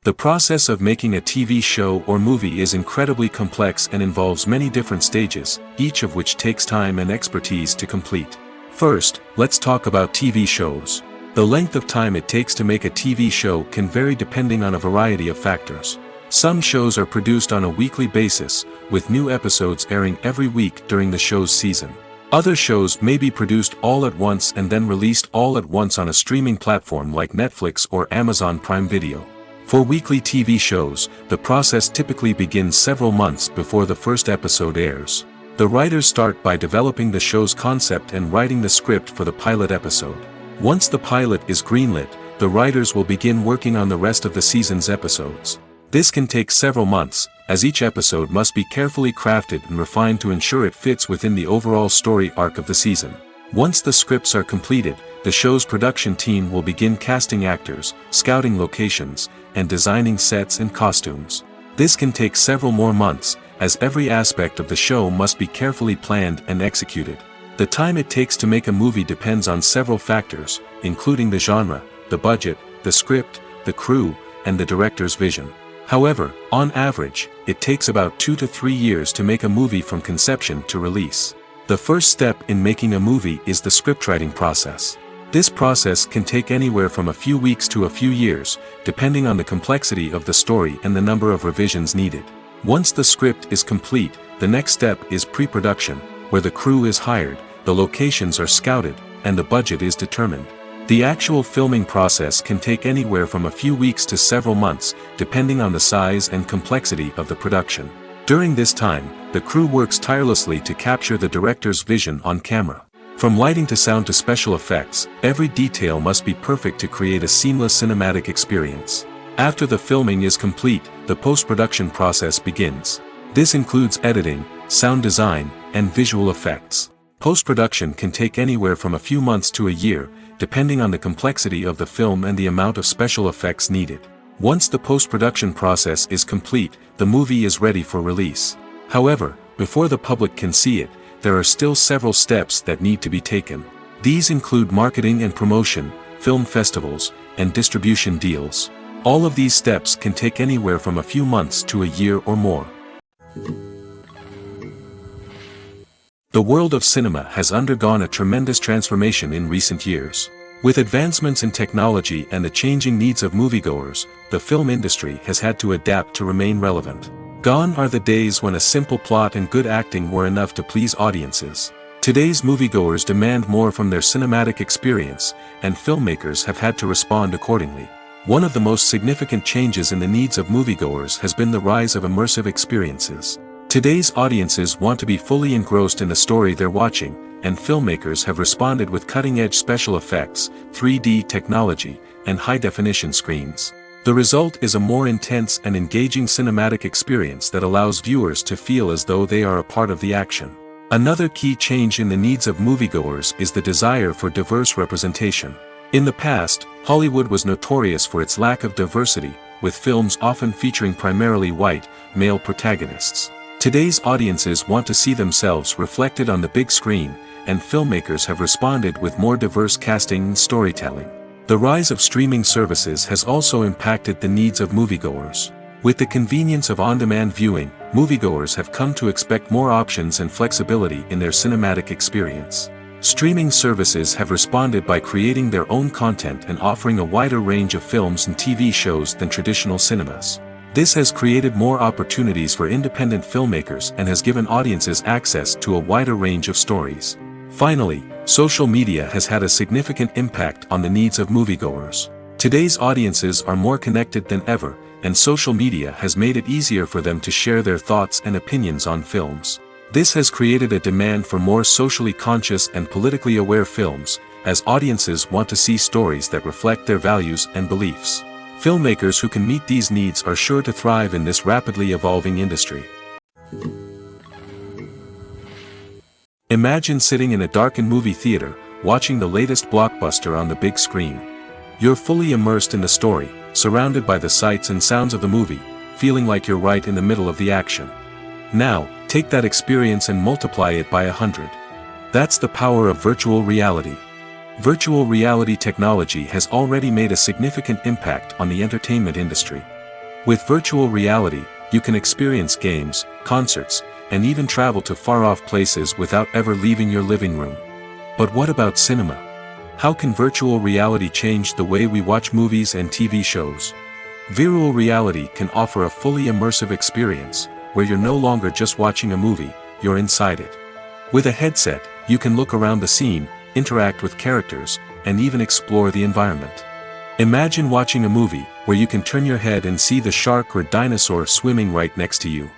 S1: The process of making a TV show or movie is incredibly complex and involves many different stages, each of which takes time and expertise to complete. First, let's talk about TV shows. The length of time it takes to make a TV show can vary depending on a variety of factors. Some shows are produced on a weekly basis, with new episodes airing every week during the show's season. Other shows may be produced all at once and then released all at once on a streaming platform like Netflix or Amazon Prime Video. For weekly TV shows, the process typically begins several months before the first episode airs. The writers start by developing the show's concept and writing the script for the pilot episode. Once the pilot is greenlit, the writers will begin working on the rest of the season's episodes. This can take several months, as each episode must be carefully crafted and refined to ensure it fits within the overall story arc of the season. Once the scripts are completed, the show's production team will begin casting actors, scouting locations, and designing sets and costumes. This can take several more months, as every aspect of the show must be carefully planned and executed. The time it takes to make a movie depends on several factors, including the genre, the budget, the script, the crew, and the director's vision. However, on average, it takes about 2 to 3 years to make a movie from conception to release. The first step in making a movie is the scriptwriting process. This process can take anywhere from a few weeks to a few years, depending on the complexity of the story and the number of revisions needed. Once the script is complete, the next step is pre-production, where the crew is hired, the locations are scouted, and the budget is determined. The actual filming process can take anywhere from a few weeks to several months, depending on the size and complexity of the production. During this time, the crew works tirelessly to capture the director's vision on camera. From lighting to sound to special effects, every detail must be perfect to create a seamless cinematic experience. After the filming is complete, the post-production process begins. This includes editing, sound design, and visual effects. Post-production can take anywhere from a few months to a year, depending on the complexity of the film and the amount of special effects needed. Once the post-production process is complete, the movie is ready for release. However, before the public can see it, there are still several steps that need to be taken. These include marketing and promotion, film festivals, and distribution deals. All of these steps can take anywhere from a few months to a year or more. The world of cinema has undergone a tremendous transformation in recent years. With advancements in technology and the changing needs of moviegoers, the film industry has had to adapt to remain relevant. Gone are the days when a simple plot and good acting were enough to please audiences. Today's moviegoers demand more from their cinematic experience, and filmmakers have had to respond accordingly. One of the most significant changes in the needs of moviegoers has been the rise of immersive experiences. Today's audiences want to be fully engrossed in the story they're watching, and filmmakers have responded with cutting-edge special effects, 3D technology, and high-definition screens. The result is a more intense and engaging cinematic experience that allows viewers to feel as though they are a part of the action. Another key change in the needs of moviegoers is the desire for diverse representation. In the past, Hollywood was notorious for its lack of diversity, with films often featuring primarily white, male protagonists. Today's audiences want to see themselves reflected on the big screen, and filmmakers have responded with more diverse casting and storytelling. The rise of streaming services has also impacted the needs of moviegoers. With the convenience of on-demand viewing, moviegoers have come to expect more options and flexibility in their cinematic experience. Streaming services have responded by creating their own content and offering a wider range of films and TV shows than traditional cinemas. This has created more opportunities for independent filmmakers and has given audiences access to a wider range of stories. Finally, social media has had a significant impact on the needs of moviegoers. Today's audiences are more connected than ever, and social media has made it easier for them to share their thoughts and opinions on films. This has created a demand for more socially conscious and politically aware films, as audiences want to see stories that reflect their values and beliefs. Filmmakers who can meet these needs are sure to thrive in this rapidly evolving industry. Imagine sitting in a darkened movie theater, watching the latest blockbuster on the big screen. You're fully immersed in the story, surrounded by the sights and sounds of the movie, feeling like you're right in the middle of the action. Now, take that experience and multiply it by 100. That's the power of virtual reality. Virtual reality technology has already made a significant impact on the entertainment industry. With virtual reality, you can experience games, concerts, and even travel to far-off places without ever leaving your living room. But what about cinema? How can virtual reality change the way we watch movies and TV shows? Virtual reality can offer a fully immersive experience, where you're no longer just watching a movie, you're inside it. With a headset, you can look around the scene, interact with characters, and even explore the environment. Imagine watching a movie, where you can turn your head and see the shark or dinosaur swimming right next to you.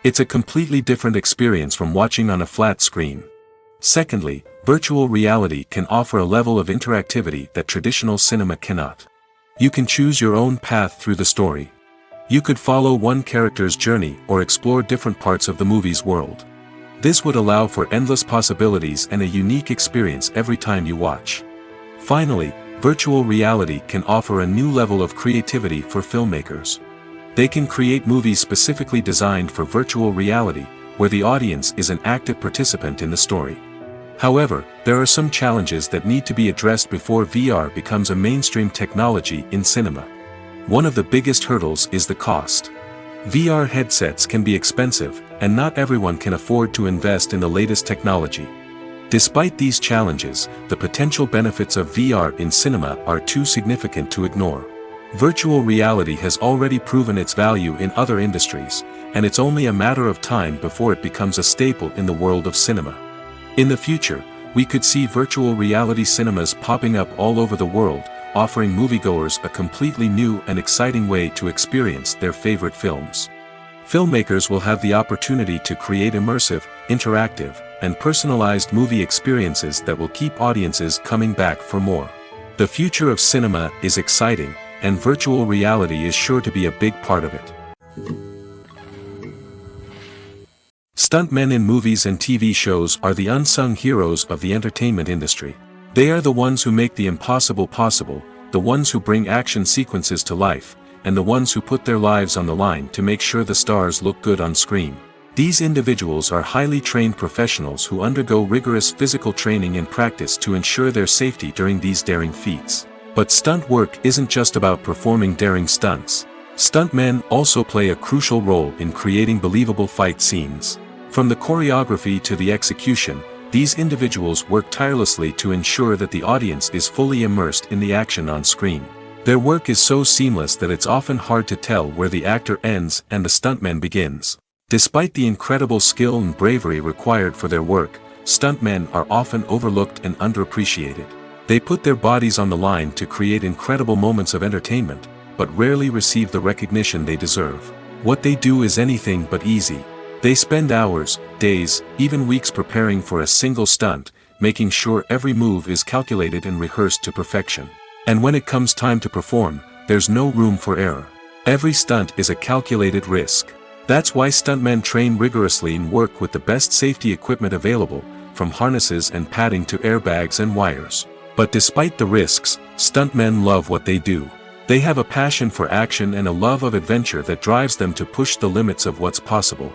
S1: It's a completely different experience from watching on a flat screen. Secondly, virtual reality can offer a level of interactivity that traditional cinema cannot. You can choose your own path through the story. You could follow one character's journey or explore different parts of the movie's world. This would allow for endless possibilities and a unique experience every time you watch. Finally, virtual reality can offer a new level of creativity for filmmakers. They can create movies specifically designed for virtual reality, where the audience is an active participant in the story. However, there are some challenges that need to be addressed before VR becomes a mainstream technology in cinema. One of the biggest hurdles is the cost. VR headsets can be expensive, and not everyone can afford to invest in the latest technology. Despite these challenges, the potential benefits of VR in cinema are too significant to ignore. Virtual reality has already proven its value in other industries, and it's only a matter of time before it becomes a staple in the world of cinema. In the future, we could see virtual reality cinemas popping up all over the world, offering moviegoers a completely new and exciting way to experience their favorite films. Filmmakers will have the opportunity to create immersive, interactive, and personalized movie experiences that will keep audiences coming back for more. The future of cinema is exciting, and virtual reality is sure to be a big part of it. Stuntmen in movies and TV shows are the unsung heroes of the entertainment industry. They are the ones who make the impossible possible, the ones who bring action sequences to life, and the ones who put their lives on the line to make sure the stars look good on screen. These individuals are highly trained professionals who undergo rigorous physical training and practice to ensure their safety during these daring feats. But stunt work isn't just about performing daring stunts. Stuntmen also play a crucial role in creating believable fight scenes. From the choreography to the execution, these individuals work tirelessly to ensure that the audience is fully immersed in the action on screen. Their work is so seamless that it's often hard to tell where the actor ends and the stuntman begins. Despite the incredible skill and bravery required for their work, stuntmen are often overlooked and underappreciated. They put their bodies on the line to create incredible moments of entertainment, but rarely receive the recognition they deserve. What they do is anything but easy. They spend hours, days, even weeks preparing for a single stunt, making sure every move is calculated and rehearsed to perfection. And when it comes time to perform, there's no room for error. Every stunt is a calculated risk. That's why stuntmen train rigorously and work with the best safety equipment available, from harnesses and padding to airbags and wires. But despite the risks, stuntmen love what they do. They have a passion for action and a love of adventure that drives them to push the limits of what's possible.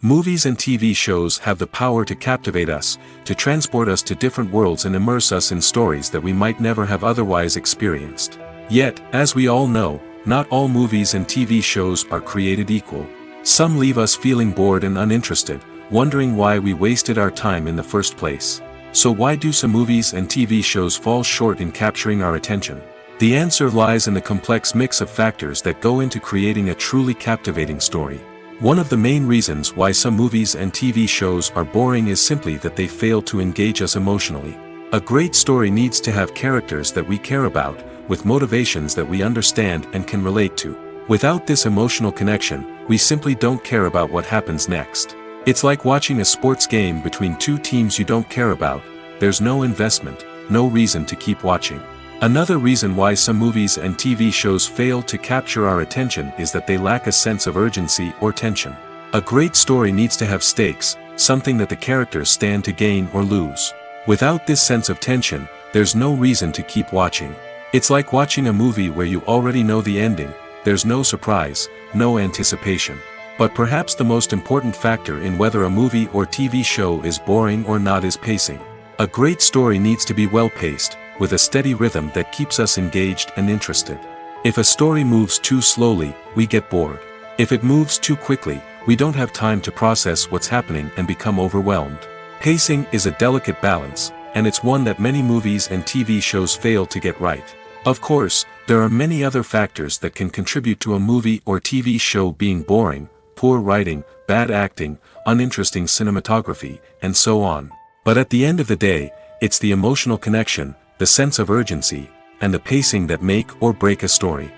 S1: Movies and TV shows have the power to captivate us, to transport us to different worlds and immerse us in stories that we might never have otherwise experienced. Yet, as we all know, not all movies and TV shows are created equal. Some leave us feeling bored and uninterested, wondering why we wasted our time in the first place. So why do some movies and TV shows fall short in capturing our attention? The answer lies in the complex mix of factors that go into creating a truly captivating story. One of the main reasons why some movies and TV shows are boring is simply that they fail to engage us emotionally. A great story needs to have characters that we care about, with motivations that we understand and can relate to. Without this emotional connection, we simply don't care about what happens next. It's like watching a sports game between two teams you don't care about. There's no investment, no reason to keep watching. Another reason why some movies and TV shows fail to capture our attention is that they lack a sense of urgency or tension. A great story needs to have stakes, something that the characters stand to gain or lose. Without this sense of tension, there's no reason to keep watching. It's like watching a movie where you already know the ending. There's no surprise, no anticipation. But perhaps the most important factor in whether a movie or TV show is boring or not is pacing. A great story needs to be well-paced, with a steady rhythm that keeps us engaged and interested. If a story moves too slowly, we get bored. If it moves too quickly, we don't have time to process what's happening and become overwhelmed. Pacing is a delicate balance, and it's one that many movies and TV shows fail to get right. Of course, there are many other factors that can contribute to a movie or TV show being boring: poor writing, bad acting, uninteresting cinematography, and so on. But at the end of the day, it's the emotional connection, the sense of urgency, and the pacing that make or break a story.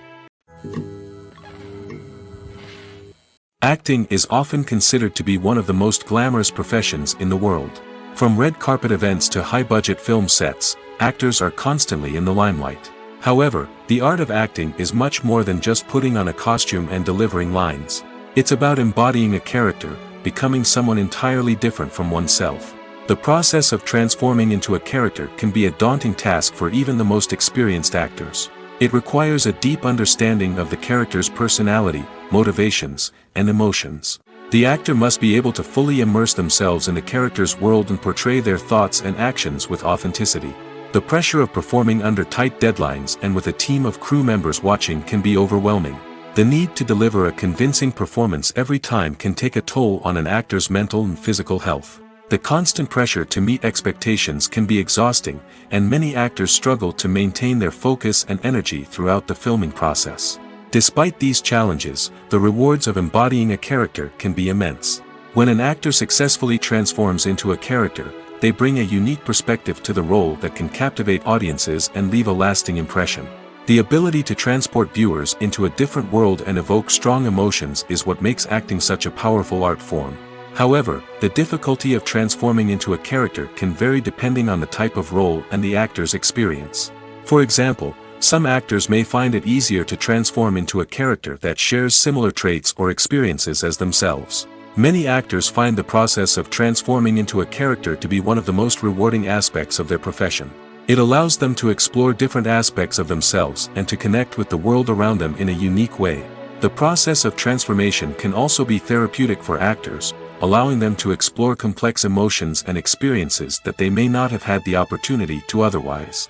S1: Acting is often considered to be one of the most glamorous professions in the world. From red carpet events to high-budget film sets, actors are constantly in the limelight. However, the art of acting is much more than just putting on a costume and delivering lines. It's about embodying a character, becoming someone entirely different from oneself. The process of transforming into a character can be a daunting task for even the most experienced actors. It requires a deep understanding of the character's personality, motivations, and emotions. The actor must be able to fully immerse themselves in the character's world and portray their thoughts and actions with authenticity. The pressure of performing under tight deadlines and with a team of crew members watching can be overwhelming. The need to deliver a convincing performance every time can take a toll on an actor's mental and physical health. The constant pressure to meet expectations can be exhausting, and many actors struggle to maintain their focus and energy throughout the filming process. Despite these challenges, the rewards of embodying a character can be immense. When an actor successfully transforms into a character, they bring a unique perspective to the role that can captivate audiences and leave a lasting impression. The ability to transport viewers into a different world and evoke strong emotions is what makes acting such a powerful art form. However, the difficulty of transforming into a character can vary depending on the type of role and the actor's experience. For example, some actors may find it easier to transform into a character that shares similar traits or experiences as themselves. Many actors find the process of transforming into a character to be one of the most rewarding aspects of their profession. It allows them to explore different aspects of themselves and to connect with the world around them in a unique way. The process of transformation can also be therapeutic for actors, allowing them to explore complex emotions and experiences that they may not have had the opportunity to otherwise.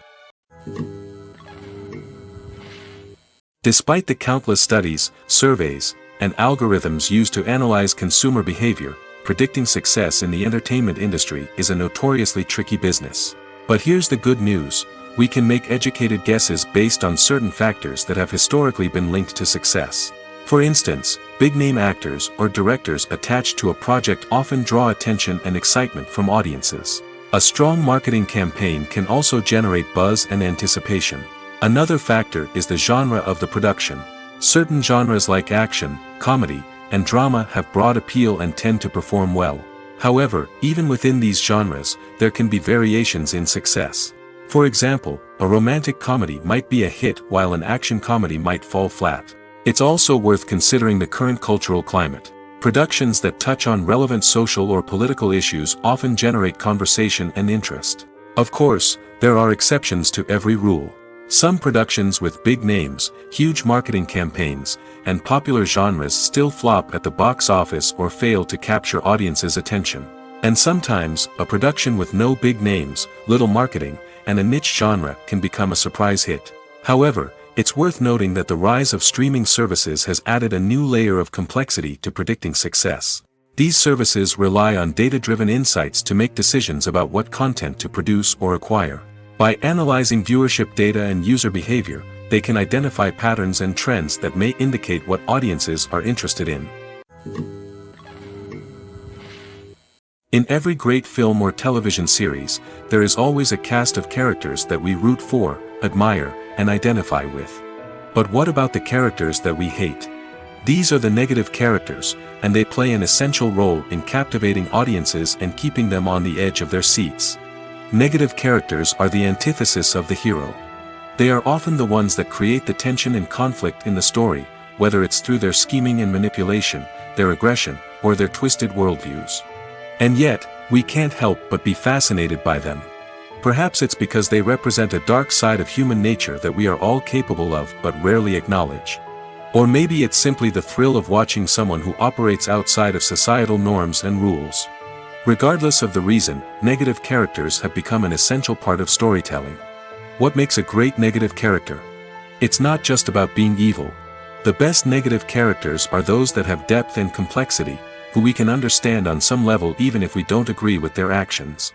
S1: Despite the countless studies, surveys, and algorithms used to analyze consumer behavior, predicting success in the entertainment industry is a notoriously tricky business. But here's the good news: we can make educated guesses based on certain factors that have historically been linked to success. For instance, big-name actors or directors attached to a project often draw attention and excitement from audiences. A strong marketing campaign can also generate buzz and anticipation. Another factor is the genre of the production. Certain genres like action, comedy, and drama have broad appeal and tend to perform well. However, even within these genres, there can be variations in success. For example, a romantic comedy might be a hit while an action comedy might fall flat. It's also worth considering the current cultural climate. Productions that touch on relevant social or political issues often generate conversation and interest. Of course, there are exceptions to every rule. Some productions with big names, huge marketing campaigns, and popular genres still flop at the box office or fail to capture audiences' attention. And sometimes, a production with no big names, little marketing, and a niche genre can become a surprise hit. However, it's worth noting that the rise of streaming services has added a new layer of complexity to predicting success. These services rely on data-driven insights to make decisions about what content to produce or acquire. By analyzing viewership data and user behavior, they can identify patterns and trends that may indicate what audiences are interested in. In every great film or television series, there is always a cast of characters that we root for, admire, and identify with. But what about the characters that we hate? These are the negative characters, and they play an essential role in captivating audiences and keeping them on the edge of their seats. Negative characters are the antithesis of the hero. They are often the ones that create the tension and conflict in the story, whether it's through their scheming and manipulation, their aggression, or their twisted worldviews. And yet, we can't help but be fascinated by them. Perhaps it's because they represent a dark side of human nature that we are all capable of but rarely acknowledge. Or maybe it's simply the thrill of watching someone who operates outside of societal norms and rules. Regardless of the reason, negative characters have become an essential part of storytelling. What makes a great negative character? It's not just about being evil. The best negative characters are those that have depth and complexity, who we can understand on some level even if we don't agree with their actions.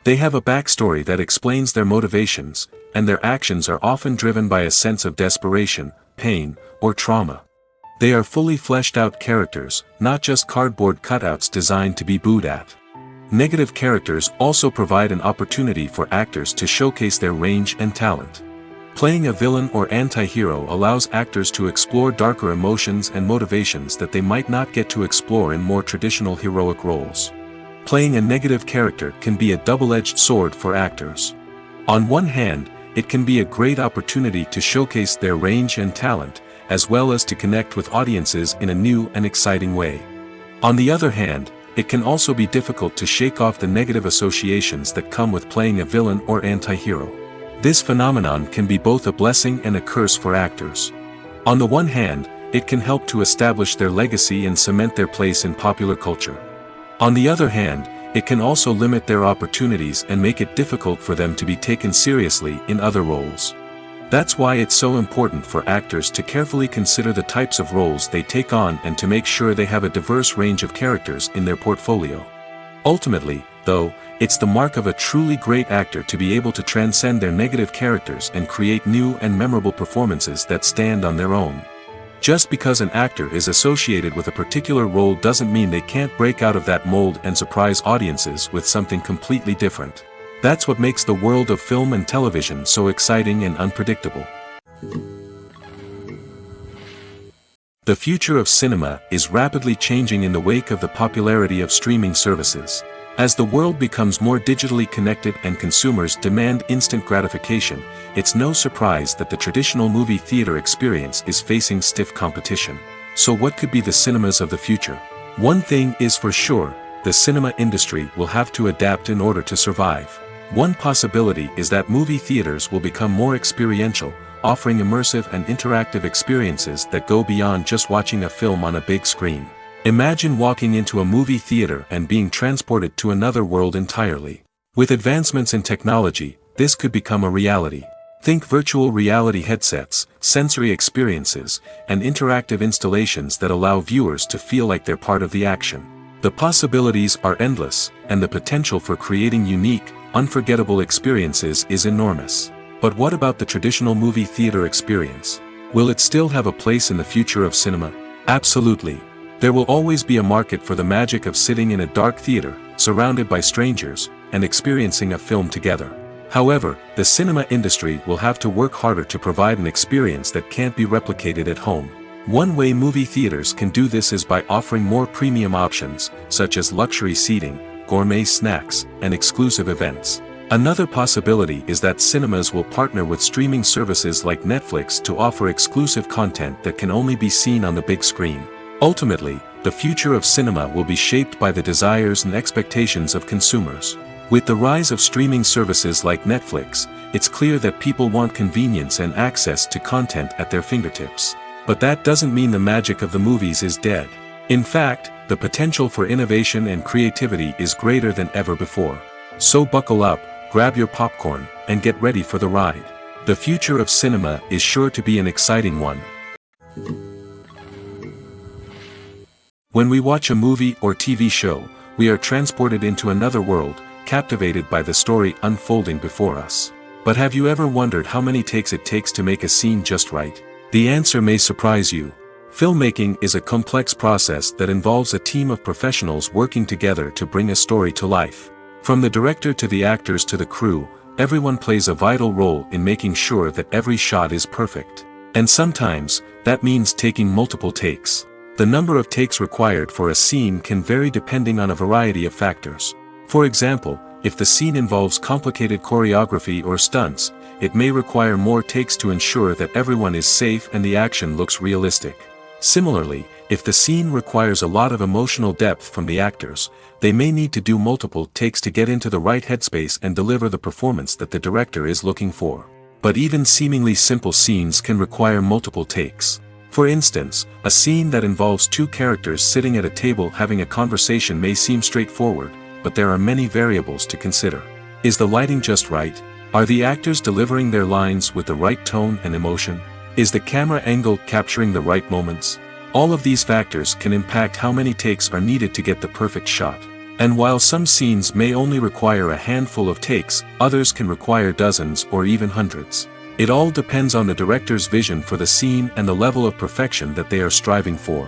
S1: They have a backstory that explains their motivations, and their actions are often driven by a sense of desperation, pain, or trauma. They are fully fleshed out characters, not just cardboard cutouts designed to be booed at. Negative characters also provide an opportunity for actors to showcase their range and talent. Playing a villain or anti-hero allows actors to explore darker emotions and motivations that they might not get to explore in more traditional heroic roles. Playing a negative character can be a double-edged sword for actors. On one hand, it can be a great opportunity to showcase their range and talent, as well as to connect with audiences in a new and exciting way. On the other hand, it can also be difficult to shake off the negative associations that come with playing a villain or anti-hero. This phenomenon can be both a blessing and a curse for actors. On the one hand, it can help to establish their legacy and cement their place in popular culture. On the other hand, it can also limit their opportunities and make it difficult for them to be taken seriously in other roles. That's why it's so important for actors to carefully consider the types of roles they take on and to make sure they have a diverse range of characters in their portfolio. Ultimately, though, it's the mark of a truly great actor to be able to transcend their negative characters and create new and memorable performances that stand on their own. Just because an actor is associated with a particular role doesn't mean they can't break out of that mold and surprise audiences with something completely different. That's what makes the world of film and television so exciting and unpredictable. The future of cinema is rapidly changing in the wake of the popularity of streaming services. As the world becomes more digitally connected and consumers demand instant gratification, it's no surprise that the traditional movie theater experience is facing stiff competition. So what could be the cinemas of the future? One thing is for sure, the cinema industry will have to adapt in order to survive. One possibility is that movie theaters will become more experiential, offering immersive and interactive experiences that go beyond just watching a film on a big screen. Imagine walking into a movie theater and being transported to another world entirely. With advancements in technology, this could become a reality. Think virtual reality headsets, sensory experiences, and interactive installations that allow viewers to feel like they're part of the action. The possibilities are endless, and the potential for creating unique, unforgettable experiences is enormous. But what about the traditional movie theater experience? Will it still have a place in the future of cinema? Absolutely. There will always be a market for the magic of sitting in a dark theater, surrounded by strangers, and experiencing a film together. However, the cinema industry will have to work harder to provide an experience that can't be replicated at home. One way movie theaters can do this is by offering more premium options, such as luxury seating, gourmet snacks, and exclusive events. Another possibility is that cinemas will partner with streaming services like Netflix to offer exclusive content that can only be seen on the big screen. Ultimately, the future of cinema will be shaped by the desires and expectations of consumers. With the rise of streaming services like Netflix, it's clear that people want convenience and access to content at their fingertips. But that doesn't mean the magic of the movies is dead. In fact, the potential for innovation and creativity is greater than ever before. So buckle up, grab your popcorn, and get ready for the ride. The future of cinema is sure to be an exciting one. When we watch a movie or TV show, we are transported into another world, captivated by the story unfolding before us. But have you ever wondered how many takes it takes to make a scene just right? The answer may surprise you. Filmmaking is a complex process that involves a team of professionals working together to bring a story to life. From the director to the actors to the crew, everyone plays a vital role in making sure that every shot is perfect. And sometimes, that means taking multiple takes. The number of takes required for a scene can vary depending on a variety of factors. For example, if the scene involves complicated choreography or stunts, it may require more takes to ensure that everyone is safe and the action looks realistic. Similarly, if the scene requires a lot of emotional depth from the actors, they may need to do multiple takes to get into the right headspace and deliver the performance that the director is looking for. But even seemingly simple scenes can require multiple takes. For instance, a scene that involves two characters sitting at a table having a conversation may seem straightforward, but there are many variables to consider. Is the lighting just right? Are the actors delivering their lines with the right tone and emotion? Is the camera angle capturing the right moments? All of these factors can impact how many takes are needed to get the perfect shot. And while some scenes may only require a handful of takes, others can require dozens or even hundreds. It all depends on the director's vision for the scene and the level of perfection that they are striving for.